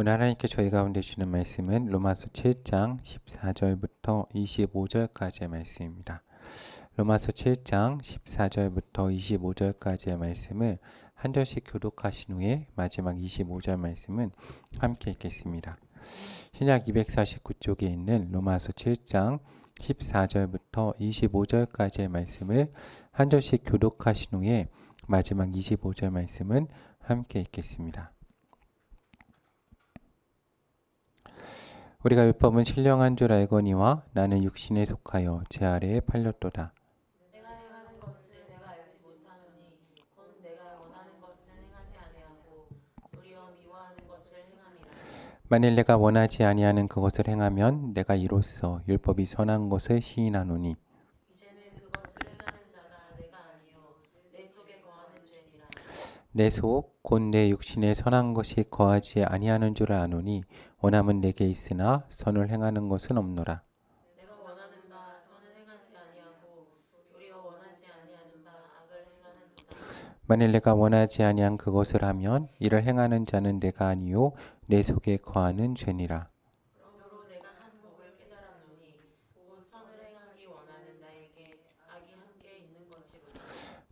오늘 하나님께 저희 가운데 주시는 말씀은 로마서 7장 14절부터 25절까지의 말씀입니다. 로마서 7장 14절부터 25절까지의 말씀을 한 절씩 교독하신 후에 마지막 25절 말씀은 함께 읽겠습니다. 신약 249쪽에 있는 로마서 7장 14절부터 25절까지의 말씀을 한 절씩 교독하신 후에 마지막 25절 말씀은 함께 읽겠습니다. 우리가 율법은 신령한 줄 알거니와 나는 육신에 속하여 죄 아래에 팔렸도다. 내가 행하는 것을 내가 알지 못하노니 곧 내가 원하는 것을 행하지 아니하고 도리어 미워하는 것을 행함이라. 만일 내가 원하지 아니하는 그것을 행하면 내가 이로써 율법이 선한 것을 시인하노니 이제는 그것을 행하는 자가 내가 아니요 내 속에 거하는 죄니라. 내 속 곧 내 육신에 선한 것이 거하지 아니하는 줄 아노니 원함은 내게 있으나 선을 행하는 것은 없노라. 내가 원하는 바 선은 행하지 아니하고 도리어 원하지 아니하는 바 악을 행하는도다. 만일 내가 원하지 아니한 그것을 하면 이를 행하는 자는 내가 아니요 내 속에 거하는 죄니라. 그러므로 내가 한 법을 깨달았노니 곧 선을 행하기 원하는 나에게 악이 함께 있는 것이로다.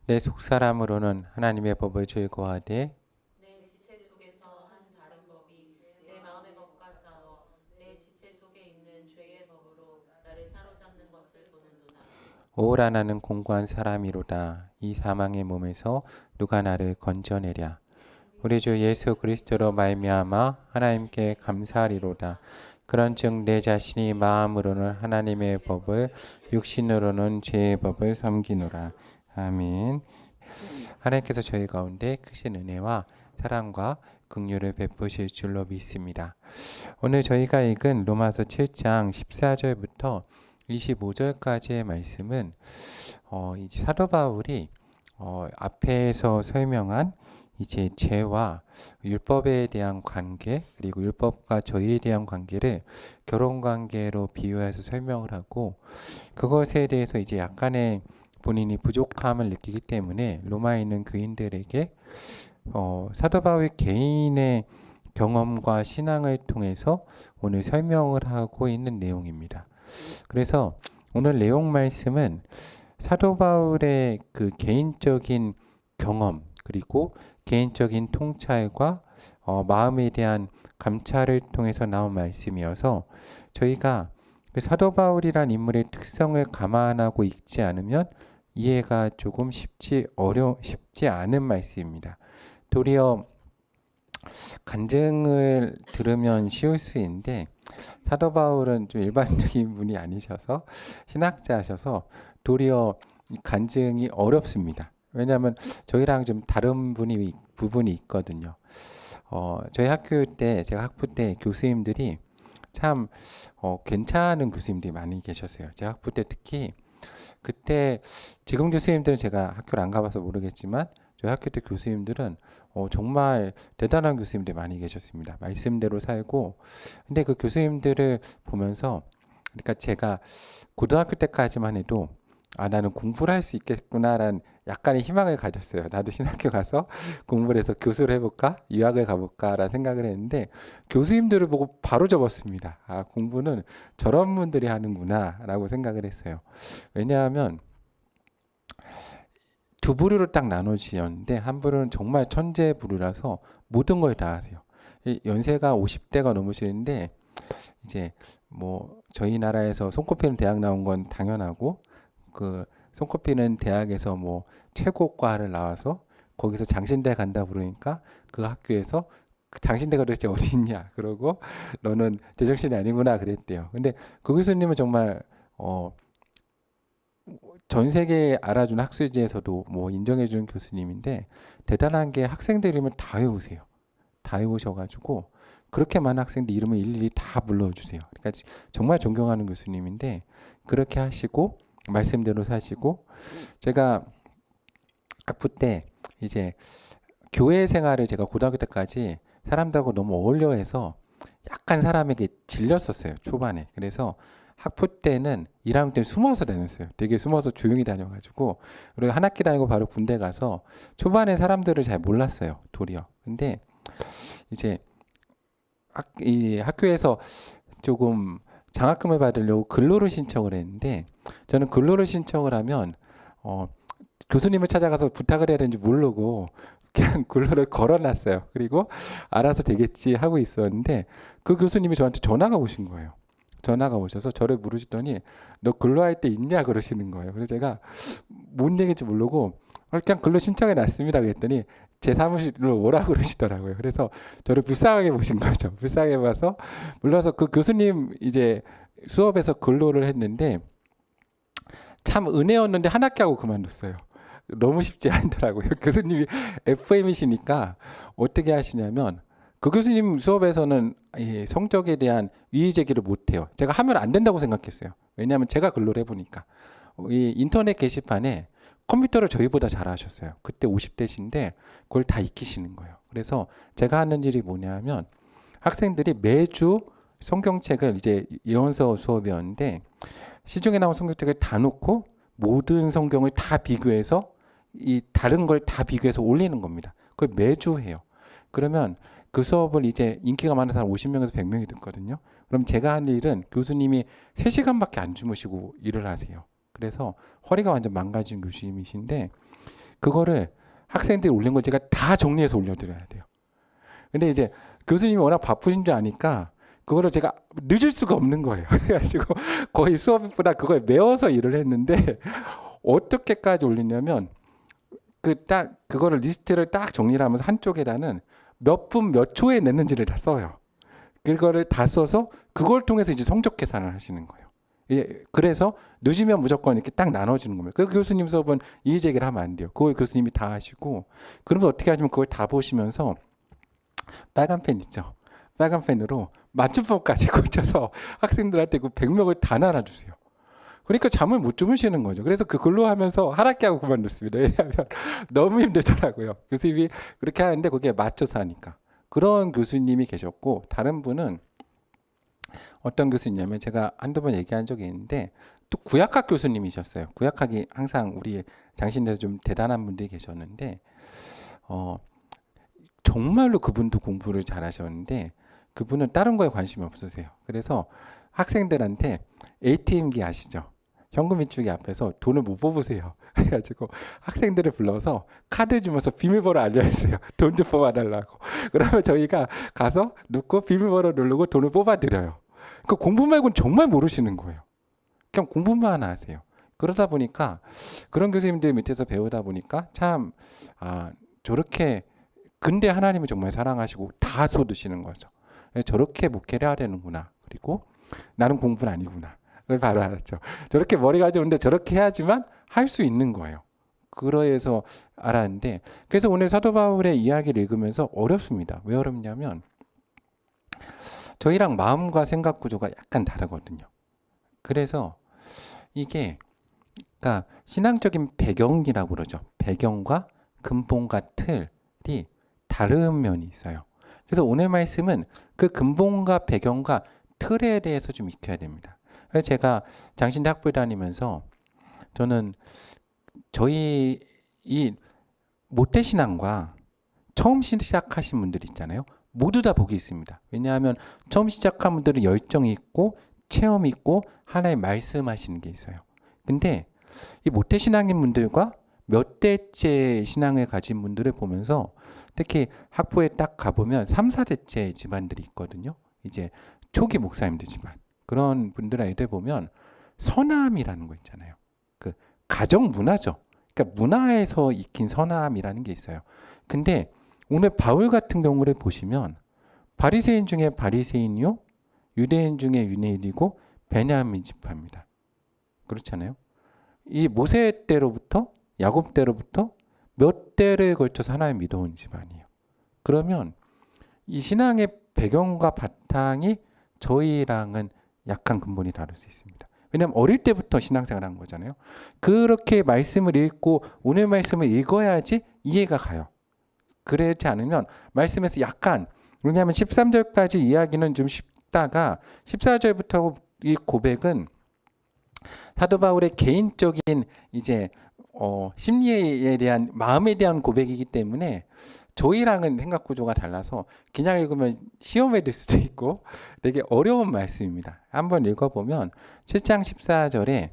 내 속사람으로는 하나님의 법을 즐거워하되 내 지체 속에서 한 다른 법이 내 마음의 법과 싸워 내 지체 속에 있는 죄의 법으로 나를 사로잡는 것을 보는도다. 오라 나는 공고한 사람이로다. 이 사망의 몸에서 누가 나를 건져내랴. 우리 주 예수 그리스도로 말미암아 하나님께 감사하리로다. 그런즉 내 자신이 마음으로는 하나님의 법을 육신으로는 죄의 법을 섬기노라. 아멘. 하나님께서 저희 가운데 크신 은혜와 사랑과 긍휼을 베푸실 줄로 믿습니다. 오늘 저희가 읽은 로마서 7장 14절부터 25절까지의 말씀은 이제 사도 바울이 앞에서 설명한 이제 죄와 율법에 대한 관계 그리고 율법과 저희에 대한 관계를 결혼 관계로 비유해서 설명을 하고 그것에 대해서 이제 약간의 본인이 부족함을 느끼기 때문에 로마에 있는 교인들에게 사도 바울 개인의 경험과 신앙을 통해서 오늘 설명을 하고 있는 내용입니다. 그래서 오늘 내용 말씀은 사도 바울의 그 개인적인 경험 그리고 개인적인 통찰과 마음에 대한 감찰을 통해서 나온 말씀이어서 저희가 그 사도 바울이란 인물의 특성을 감안하고 읽지 않으면 이해가 조금 쉽지 않은 말씀입니다. 도리어 간증을 들으면 쉬울 수 있는데 사도 바울은 좀 일반적인 분이 아니셔서 신학자셔서 도리어 간증이 어렵습니다. 왜냐하면 저희랑 좀 다른 부분이 있거든요. 저희 학교 때 제가 학부 때 교수님들이 참 괜찮은 교수님들이 많이 계셨어요. 제 학부 때 특히 그때 지금 교수님들은 제가 학교를 안 가봐서 모르겠지만 저희 학교 때 교수님들은 정말 대단한 교수님들이 많이 계셨습니다. 말씀대로 살고 근데 그 교수님들을 보면서 그러니까 제가 고등학교 때까지만 해도 나는 공부를 할 수 있겠구나라는 약간의 희망을 가졌어요. 나도 신학교 가서 공부를 해서 교수를 해볼까? 유학을 가볼까라는 생각을 했는데 교수님들을 보고 바로 접었습니다. 공부는 저런 분들이 하는구나 라고 생각을 했어요. 왜냐하면 두 부류로 딱 나눠지었는데 한 부류는 정말 천재 부류라서 모든 걸 다 하세요. 연세가 50대가 넘으시는데 이제 뭐 저희 나라에서 손꼽히는 대학 나온 건 당연하고 그 손꼽히는 대학에서 뭐 최고과를 나와서 거기서 장신대 간다 그러니까 그 학교에서 장신대가 도대체 어디 있냐 그러고 너는 제정신이 아니구나 그랬대요. 근데 그 교수님은 정말 전 세계에 알아준 학술지에서도 뭐 인정해주는 교수님인데 대단한 게 학생들 이름을 다 외우세요. 다 외우셔가지고 그렇게 많은 학생들 이름을 일일이 다 불러주세요. 그러니까 정말 존경하는 교수님인데 그렇게 하시고 말씀대로 사시고 제가 학부 때 이제 교회 생활을 제가 고등학교 때까지 사람들하고 너무 어울려 해서 약간 사람에게 질렸었어요. 초반에. 그래서 학부 때는 1학년 때 숨어서 다녔어요. 되게 숨어서 조용히 다녀가지고 그리고 한 학기 다니고 바로 군대 가서 초반에 사람들을 잘 몰랐어요. 도리어. 근데 이제 이 학교에서 조금 장학금을 받으려고 근로를 신청을 했는데 저는 근로를 신청을 하면 교수님을 찾아가서 부탁을 해야 되는지 모르고 그냥 근로를 걸어놨어요. 그리고 알아서 되겠지 하고 있었는데 그 교수님이 저한테 전화가 오신 거예요. 전화가 오셔서 저를 물으시더니 너 근로할 때 있냐 그러시는 거예요. 그래서 제가 뭔 얘기인지 모르고 그냥 근로 신청해 놨습니다 그랬더니 제 사무실로 오라고 그러시더라고요. 그래서 저를 불쌍하게 보신 거죠. 불쌍하게 봐서 불러서 그 교수님 이제 수업에서 근로를 했는데 참 은혜였는데 한 학기 하고 그만뒀어요. 너무 쉽지 않더라고요. 교수님이 FM이시니까 어떻게 하시냐면 그 교수님 수업에서는 이 성적에 대한 이의 제기를 못해요. 제가 하면 안 된다고 생각했어요. 왜냐하면 제가 근로를 해보니까 이 인터넷 게시판에 컴퓨터를 저희보다 잘하셨어요. 그때 50대신데 그걸 다 익히시는 거예요. 그래서 제가 하는 일이 뭐냐면 학생들이 매주 성경책을 이제 예언서 수업이었는데 시중에 나온 성경책을 다 놓고 모든 성경을 다 비교해서 이 다른 걸 다 비교해서 올리는 겁니다. 그걸 매주 해요. 그러면 그 수업을 이제 인기가 많은 사람 50명에서 100명이 듣거든요. 그럼 제가 할 일은 교수님이 3시간밖에 안 주무시고 일을 하세요. 그래서 허리가 완전 망가진 교수님이신데 그거를 학생들이 올린 걸 제가 다 정리해서 올려드려야 돼요. 근데 이제 교수님이 워낙 바쁘신 줄 아니까 그거를 제가 늦을 수가 없는 거예요. 그래가지고 거의 수업보다 그걸 메워서 일을 했는데 어떻게까지 올리냐면 그거를 리스트를 딱 정리를 하면서 한쪽에다는 몇 분 몇 초에 냈는지를 다 써요. 그거를 다 써서 그걸 통해서 이제 성적 계산을 하시는 거예요. 예, 그래서 늦으면 무조건 이렇게 딱 나눠지는 겁니다. 그 교수님 수업은 이의 제기를 하면 안 돼요. 그걸 교수님이 다 하시고 그러면서 어떻게 하시면 그걸 다 보시면서 빨간 펜 있죠. 빨간 펜으로 맞춤법까지 고쳐서 학생들한테 그 100명을 다 나눠주세요. 그러니까 잠을 못 주무시는 거죠. 그래서 그 근로하면서 한 학기 하고 그만뒀습니다. 왜냐하면 너무 힘들더라고요. 교수님이 그렇게 하는데 거기에 맞춰서 하니까. 그런 교수님이 계셨고 다른 분은 어떤 교수님이냐면 제가 한두 번 얘기한 적이 있는데 또 구약학 교수님이셨어요. 구약학이 항상 우리 장신대에서 좀 대단한 분들이 계셨는데 정말로 그분도 공부를 잘하셨는데 그분은 다른 거에 관심이 없으세요. 그래서 학생들한테 ATM기 아시죠? 현금 인출기 앞에서 돈을 못 뽑으세요. 그래가지고 학생들을 불러서 카드 주면서 비밀번호 알려주세요. 돈 좀 뽑아달라고. 그러면 저희가 가서 넣고 비밀번호 누르고 돈을 뽑아드려요. 그 공부 말고는 정말 모르시는 거예요. 그냥 공부만 하세요. 그러다 보니까 그런 교수님들 밑에서 배우다 보니까 참 저렇게 근데 하나님을 정말 사랑하시고 다 쏟으시는 거죠. 저렇게 목회를 해야 되는구나. 그리고 나는 공부는 아니구나. 그걸 바로 알았죠. 저렇게 머리가 좋은데 저렇게 해야지만 할 수 있는 거예요. 그래서 알았는데 그래서 오늘 사도 바울의 이야기를 읽으면서 어렵습니다. 왜 어렵냐면 저희랑 마음과 생각 구조가 약간 다르거든요. 그래서 이게 그러니까 신앙적인 배경이라고 그러죠. 배경과 근본과 틀이 다른 면이 있어요. 그래서 오늘 말씀은 그 근본과 배경과 틀에 대해서 좀 익혀야 됩니다. 그래서 제가 장신대 학부에 다니면서 저는 저희 이 모태신앙과 처음 시작하신 분들 있잖아요. 모두 다 복이 있습니다. 왜냐하면 처음 시작한 분들은 열정이 있고 체험이 있고 하나의 말씀하시는 게 있어요. 근데 이 모태신앙인 분들과 몇 대째 신앙을 가진 분들을 보면서 특히 학부에 딱 가보면 3, 4대째 집안들이 있거든요. 이제 초기 목사님들 집안. 그런 분들 아이들 보면 선함이라는 거 있잖아요. 그 가정 문화죠. 그러니까 문화에서 익힌 선함이라는 게 있어요. 근데 오늘 바울 같은 경우를 보시면 바리새인 중에 바리새인이요, 유대인 중에 유대인이고 베냐민 지파입니다. 그렇잖아요. 이 모세 때로부터 야곱 때로부터 몇 대를 걸쳐서 하나님 믿어온 집안이에요. 그러면 이 신앙의 배경과 바탕이 저희랑은 약간 근본이 다를 수 있습니다. 왜냐하면 어릴 때부터 신앙생활을 한 거잖아요. 그렇게 말씀을 읽고 오늘 말씀을 읽어야지 이해가 가요. 그렇지 않으면 말씀에서 약간 왜냐하면 13절까지 이야기는 좀 쉽다가 14절부터 이 고백은 사도 바울의 개인적인 이제 심리에 대한 마음에 대한 고백이기 때문에 저희랑은 생각 구조가 달라서 그냥 읽으면 시험에 들 수도 있고 되게 어려운 말씀입니다. 한번 읽어보면 7장 14절에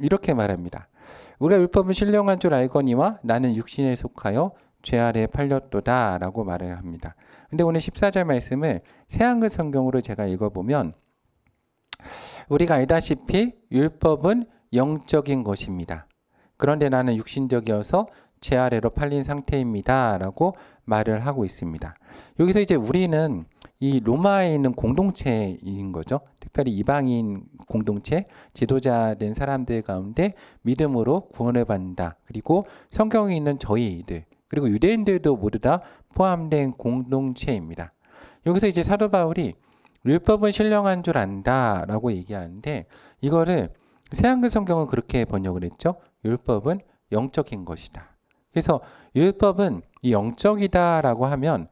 이렇게 말합니다. 우리가 율법은 신령한 줄 알거니와 나는 육신에 속하여 죄 아래 팔렸도다 라고 말을 합니다. 근데 오늘 14절 말씀을 새한글 성경으로 제가 읽어보면 우리가 알다시피 율법은 영적인 것입니다. 그런데 나는 육신적이어서 죄 아래로 팔린 상태입니다 라고 말을 하고 있습니다. 여기서 이제 우리는 이 로마에 있는 공동체인 거죠. 특별히 이방인 공동체, 지도자 된 사람들 가운데 믿음으로 구원을 받는다. 그리고 성경에 있는 저희들, 그리고 유대인들도 모두 다 포함된 공동체입니다. 여기서 이제 사도 바울이 율법은 신령한 줄 안다라고 얘기하는데 이거를 새한글 성경은 그렇게 번역을 했죠. 율법은 영적인 것이다. 그래서 율법은 이 영적이다라고 하면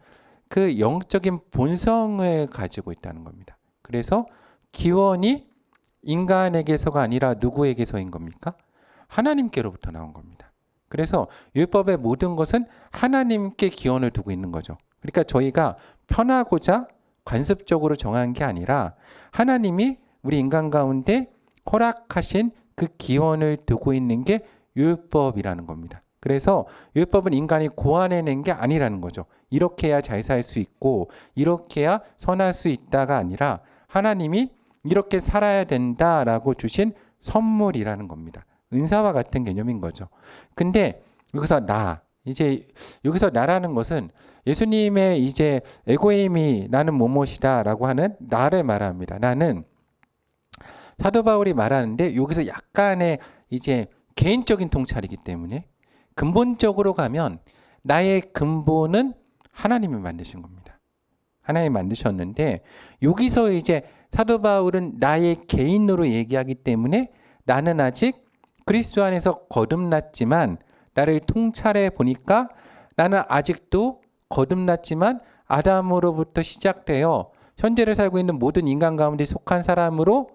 그 영적인 본성을 가지고 있다는 겁니다. 그래서 기원이 인간에게서가 아니라 누구에게서인 겁니까? 하나님께로부터 나온 겁니다. 그래서 율법의 모든 것은 하나님께 기원을 두고 있는 거죠. 그러니까 저희가 편하고자 관습적으로 정한 게 아니라 하나님이 우리 인간 가운데 허락하신 그 기원을 두고 있는 게 율법이라는 겁니다. 그래서 율법은 인간이 고안해낸 게 아니라는 거죠. 이렇게 해야 잘 살 수 있고 이렇게 해야 선할 수 있다가 아니라 하나님이 이렇게 살아야 된다라고 주신 선물이라는 겁니다. 은사와 같은 개념인 거죠. 근데 여기서 이제 여기서 나라는 것은 예수님의 이제 에고임이 나는 뭐뭇이다라고 하는 나를 말합니다. 나는 사도 바울이 말하는데 여기서 약간의 이제 개인적인 통찰이기 때문에 근본적으로 가면 나의 근본은 하나님이 만드신 겁니다. 하나님이 만드셨는데 여기서 이제 사도 바울은 나의 개인으로 얘기하기 때문에 나는 아직 그리스도 안에서 거듭났지만 나를 통찰해 보니까 나는 아직도 거듭났지만 아담으로부터 시작되어 현재를 살고 있는 모든 인간 가운데 속한 사람으로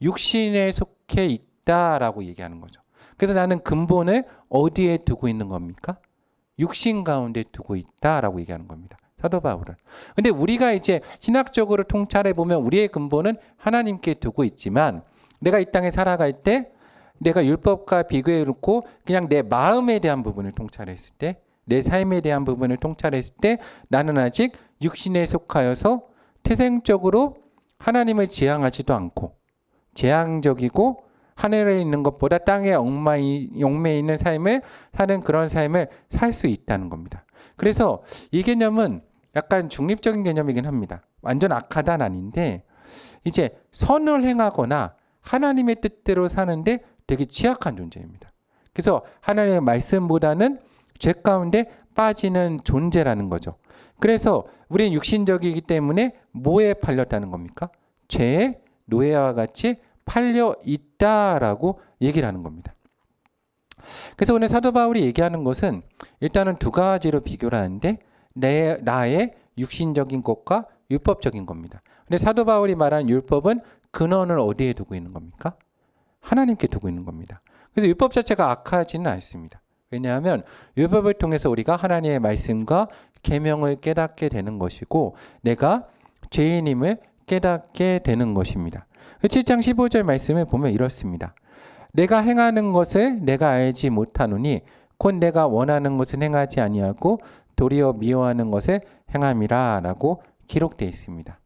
육신에 속해 있다라고 얘기하는 거죠. 그래서 나는 근본을 어디에 두고 있는 겁니까? 육신 가운데 두고 있다라고 얘기하는 겁니다. 사도 바울은. 근데 우리가 이제 신학적으로 통찰해 보면 우리의 근본은 하나님께 두고 있지만 내가 이 땅에 살아갈 때 내가 율법과 비교해 놓고 그냥 내 마음에 대한 부분을 통찰했을 때 내 삶에 대한 부분을 통찰했을 때 나는 아직 육신에 속하여서 태생적으로 하나님을 지향하지도 않고 재앙적이고 하늘에 있는 것보다 땅에 얽매여 있는 삶을 사는 그런 삶을 살 수 있다는 겁니다. 그래서 이 개념은 약간 중립적인 개념이긴 합니다. 완전 악하다는 아닌데 이제 선을 행하거나 하나님의 뜻대로 사는데 되게 취약한 존재입니다. 그래서 하나님의 말씀보다는 죄 가운데 빠지는 존재라는 거죠. 그래서 우리는 육신적이기 때문에 뭐에 팔렸다는 겁니까? 죄의 노예와 같이 팔려 있다라고 얘기를 하는 겁니다. 그래서 오늘 사도 바울이 얘기하는 것은 일단은 두 가지로 비교를 하는데 나의 육신적인 것과 율법적인 겁니다. 근데 사도 바울이 말하는 율법은 근원을 어디에 두고 있는 겁니까? 하나님께 두고 있는 겁니다. 그래서 율법 자체가 악하지는 않습니다. 왜냐하면 율법을 통해서 우리가 하나님의 말씀과 계명을 깨닫게 되는 것이고 내가 죄인임을 깨닫게 되는 것입니다. 7장 15절 말씀을 보면 이렇습니다. 내가 행하는 것을 내가 알지 못하노니 곧 내가 원하는 것을 행하지 아니하고 도리어 미워하는 것을 행함이라 라고 기록되어 있습니다.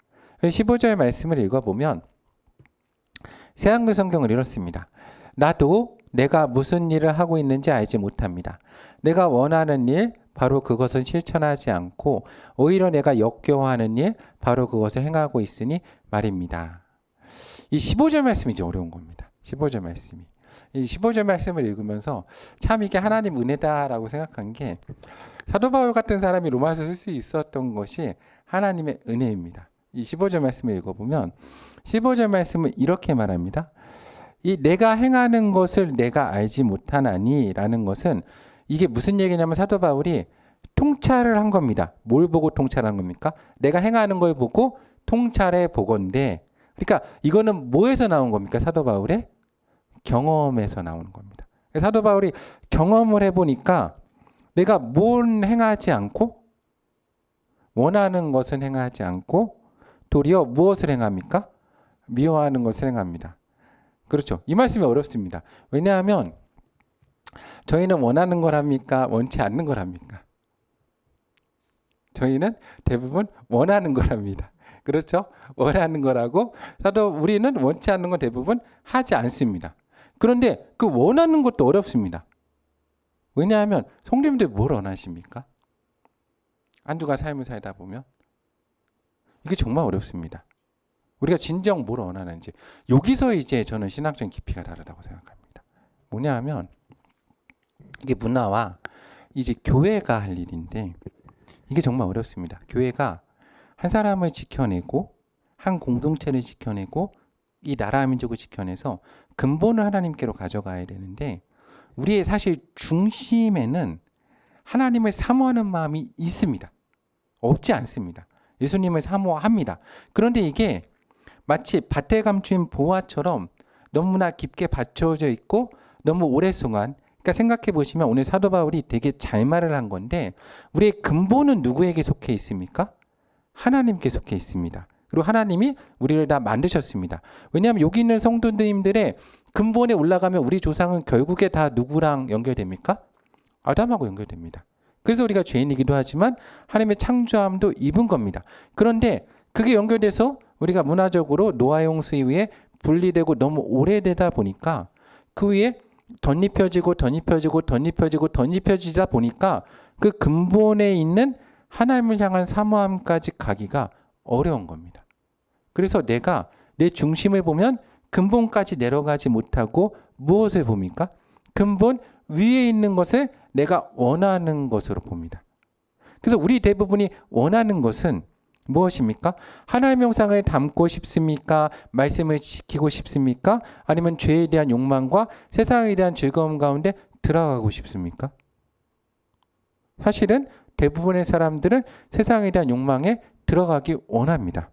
15절 말씀을 읽어보면 새한글 성경을 이렇습니다. 나도 내가 무슨 일을 하고 있는지 알지 못합니다. 내가 원하는 일 바로 그것은 실천하지 않고 오히려 내가 역겨워하는 일 바로 그것을 행하고 있으니 말입니다. 이 15절 말씀이 이제 어려운 겁니다. 15절 말씀이. 이 15절 말씀을 읽으면서 참 이게 하나님 은혜다라고 생각한 게 사도 바울 같은 사람이 로마서 쓸 수 있었던 것이 하나님의 은혜입니다. 이 15절 말씀을 읽어보면 15절 말씀은 이렇게 말합니다. 이 내가 행하는 것을 내가 알지 못하나니 라는 것은 이게 무슨 얘기냐면 사도 바울이 통찰을 한 겁니다. 뭘 보고 통찰한 겁니까? 내가 행하는 걸 보고 통찰해 보건데 그러니까 이거는 뭐에서 나온 겁니까? 사도 바울의 경험에서 나오는 겁니다. 사도 바울이 경험을 해보니까 내가 뭘 행하지 않고 원하는 것은 행하지 않고 도리어 무엇을 행합니까? 미워하는 것을 행합니다. 그렇죠. 이 말씀이 어렵습니다. 왜냐하면 저희는 원하는 걸 합니까? 원치 않는 걸 합니까? 저희는 대부분 원하는 걸 합니다. 그렇죠? 원하는 거라고 우리는 원치 않는 건 대부분 하지 않습니다. 그런데 그 원하는 것도 어렵습니다. 왜냐하면 성도님들 뭘 원하십니까? 한 주간 삶을 살다 보면 이게 정말 어렵습니다. 우리가 진정 뭘 원하는지 여기서 이제 저는 신학적인 깊이가 다르다고 생각합니다. 뭐냐 하면 이게 문화와 이제 교회가 할 일인데 이게 정말 어렵습니다. 교회가 한 사람을 지켜내고 한 공동체를 지켜내고 이 나라 민족을 지켜내서 근본을 하나님께로 가져가야 되는데 우리의 사실 중심에는 하나님을 사모하는 마음이 있습니다. 없지 않습니다. 예수님을 사모합니다. 그런데 이게 마치 밭에 감추인 보화처럼 너무나 깊게 받쳐져 있고 너무 오랫동안 그러니까 생각해 보시면 오늘 사도 바울이 되게 잘 말을 한 건데 우리의 근본은 누구에게 속해 있습니까? 하나님께 속해 있습니다. 그리고 하나님이 우리를 다 만드셨습니다. 왜냐하면 여기 있는 성도님들의 근본에 올라가면 우리 조상은 결국에 다 누구랑 연결됩니까? 아담하고 연결됩니다. 그래서 우리가 죄인이기도 하지만 하나님의 창조함도 입은 겁니다. 그런데 그게 연결돼서 우리가 문화적으로 노아 홍수 이후에 분리되고 너무 오래되다 보니까 그 위에 덧입혀지고 덧입혀지다 보니까 그 근본에 있는 하나님을 향한 사모함까지 가기가 어려운 겁니다. 그래서 내가 내 중심을 보면 근본까지 내려가지 못하고 무엇을 봅니까? 근본 위에 있는 것을 내가 원하는 것으로 봅니다. 그래서 우리 대부분이 원하는 것은 무엇입니까? 하나님의 형상을 담고 싶습니까? 말씀을 지키고 싶습니까? 아니면 죄에 대한 욕망과 세상에 대한 즐거움 가운데 들어가고 싶습니까? 사실은 대부분의 사람들은 세상에 대한 욕망에 들어가기 원합니다.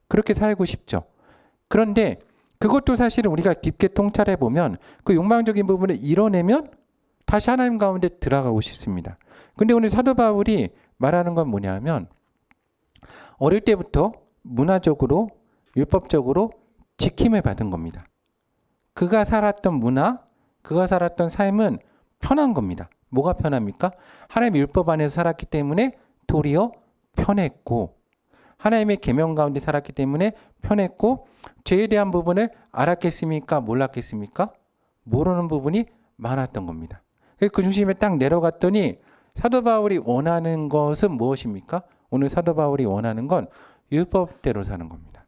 그렇게 살고 싶죠. 그런데 그것도 사실은 우리가 깊게 통찰해 보면 그 욕망적인 부분을 이뤄내면 다시 하나님 가운데 들어가고 싶습니다. 근데 오늘 사도 바울이 말하는 건 뭐냐 하면 어릴 때부터 문화적으로 율법적으로 지킴을 받은 겁니다. 그가 살았던 문화, 그가 살았던 삶은 편한 겁니다. 뭐가 편합니까? 하나님의 율법 안에서 살았기 때문에 도리어 편했고 하나님의 계명 가운데 살았기 때문에 편했고 죄에 대한 부분을 알았겠습니까? 몰랐겠습니까? 모르는 부분이 많았던 겁니다. 그 중심에 딱 내려갔더니 사도 바울이 원하는 것은 무엇입니까? 오늘 사도 바울이 원하는 건 율법대로 사는 겁니다.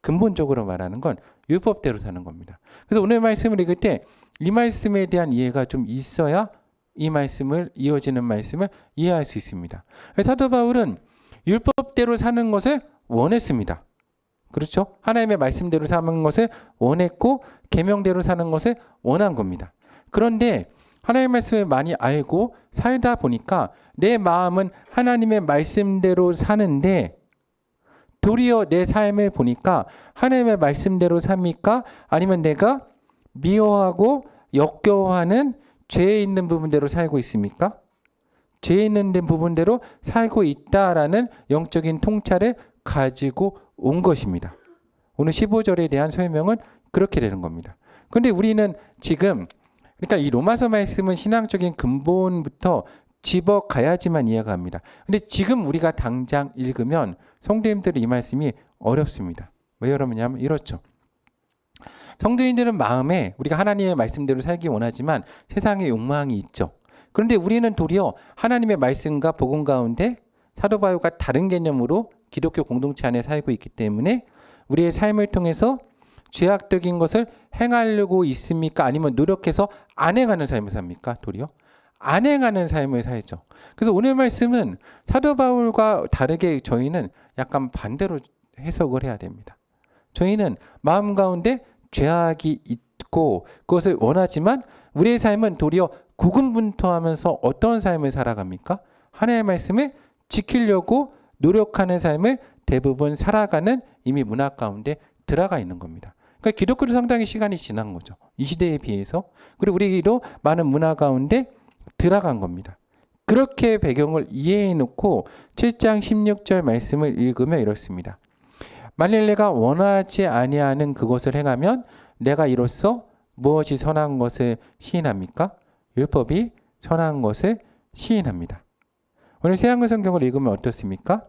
근본적으로 말하는 건 율법대로 사는 겁니다. 그래서 오늘 말씀을 읽을 때 이 말씀에 대한 이해가 좀 있어야 이 말씀을 이어지는 말씀을 이해할 수 있습니다. 사도 바울은 율법대로 사는 것을 원했습니다. 그렇죠? 하나님의 말씀대로 사는 것을 원했고 계명대로 사는 것을 원한 겁니다. 그런데 하나님의 말씀을 많이 알고 살다 보니까 내 마음은 하나님의 말씀대로 사는데 도리어 내 삶을 보니까 하나님의 말씀대로 삽니까? 아니면 내가 미워하고 역겨워하는 죄에 있는 부분대로 살고 있습니까? 죄에 있는 부분대로 살고 있다라는 영적인 통찰을 가지고 온 것입니다. 오늘 15절에 대한 설명은 그렇게 되는 겁니다. 그런데 우리는 지금 그러니까 이 로마서 말씀은 신앙적인 근본부터 집어가야지만 이해가 갑니다. 근데 지금 우리가 당장 읽으면 성도님들은 이 말씀이 어렵습니다. 왜 어렵냐면 이렇죠. 성도인들은 마음에 우리가 하나님의 말씀대로 살기 원하지만 세상에 욕망이 있죠. 그런데 우리는 도리어 하나님의 말씀과 복음 가운데 사도 바울과 다른 개념으로 기독교 공동체 안에 살고 있기 때문에 우리의 삶을 통해서 죄악적인 것을 행하려고 있습니까? 아니면 노력해서 안 행하는 삶을 삽니까? 도리어 안 행하는 삶을 살죠. 그래서 오늘 말씀은 사도 바울과 다르게 저희는 약간 반대로 해석을 해야 됩니다. 저희는 마음 가운데 죄악이 있고 그것을 원하지만 우리의 삶은 도리어 고군분투하면서 어떤 삶을 살아갑니까? 하나님의 말씀을 지키려고 노력하는 삶을 대부분 살아가는 이미 문화 가운데 들어가 있는 겁니다. 그러니까 기독교도 상당히 시간이 지난 거죠. 이 시대에 비해서. 그리고 우리도 많은 문화 가운데 들어간 겁니다. 그렇게 배경을 이해해 놓고 7장 16절 말씀을 읽으면 이렇습니다. 만일 내가 원하지 아니하는 그것을 행하면 내가 이로써 무엇이 선한 것을 시인합니까? 율법이 선한 것을 시인합니다. 오늘 새한글 성경을 읽으면 어떻습니까?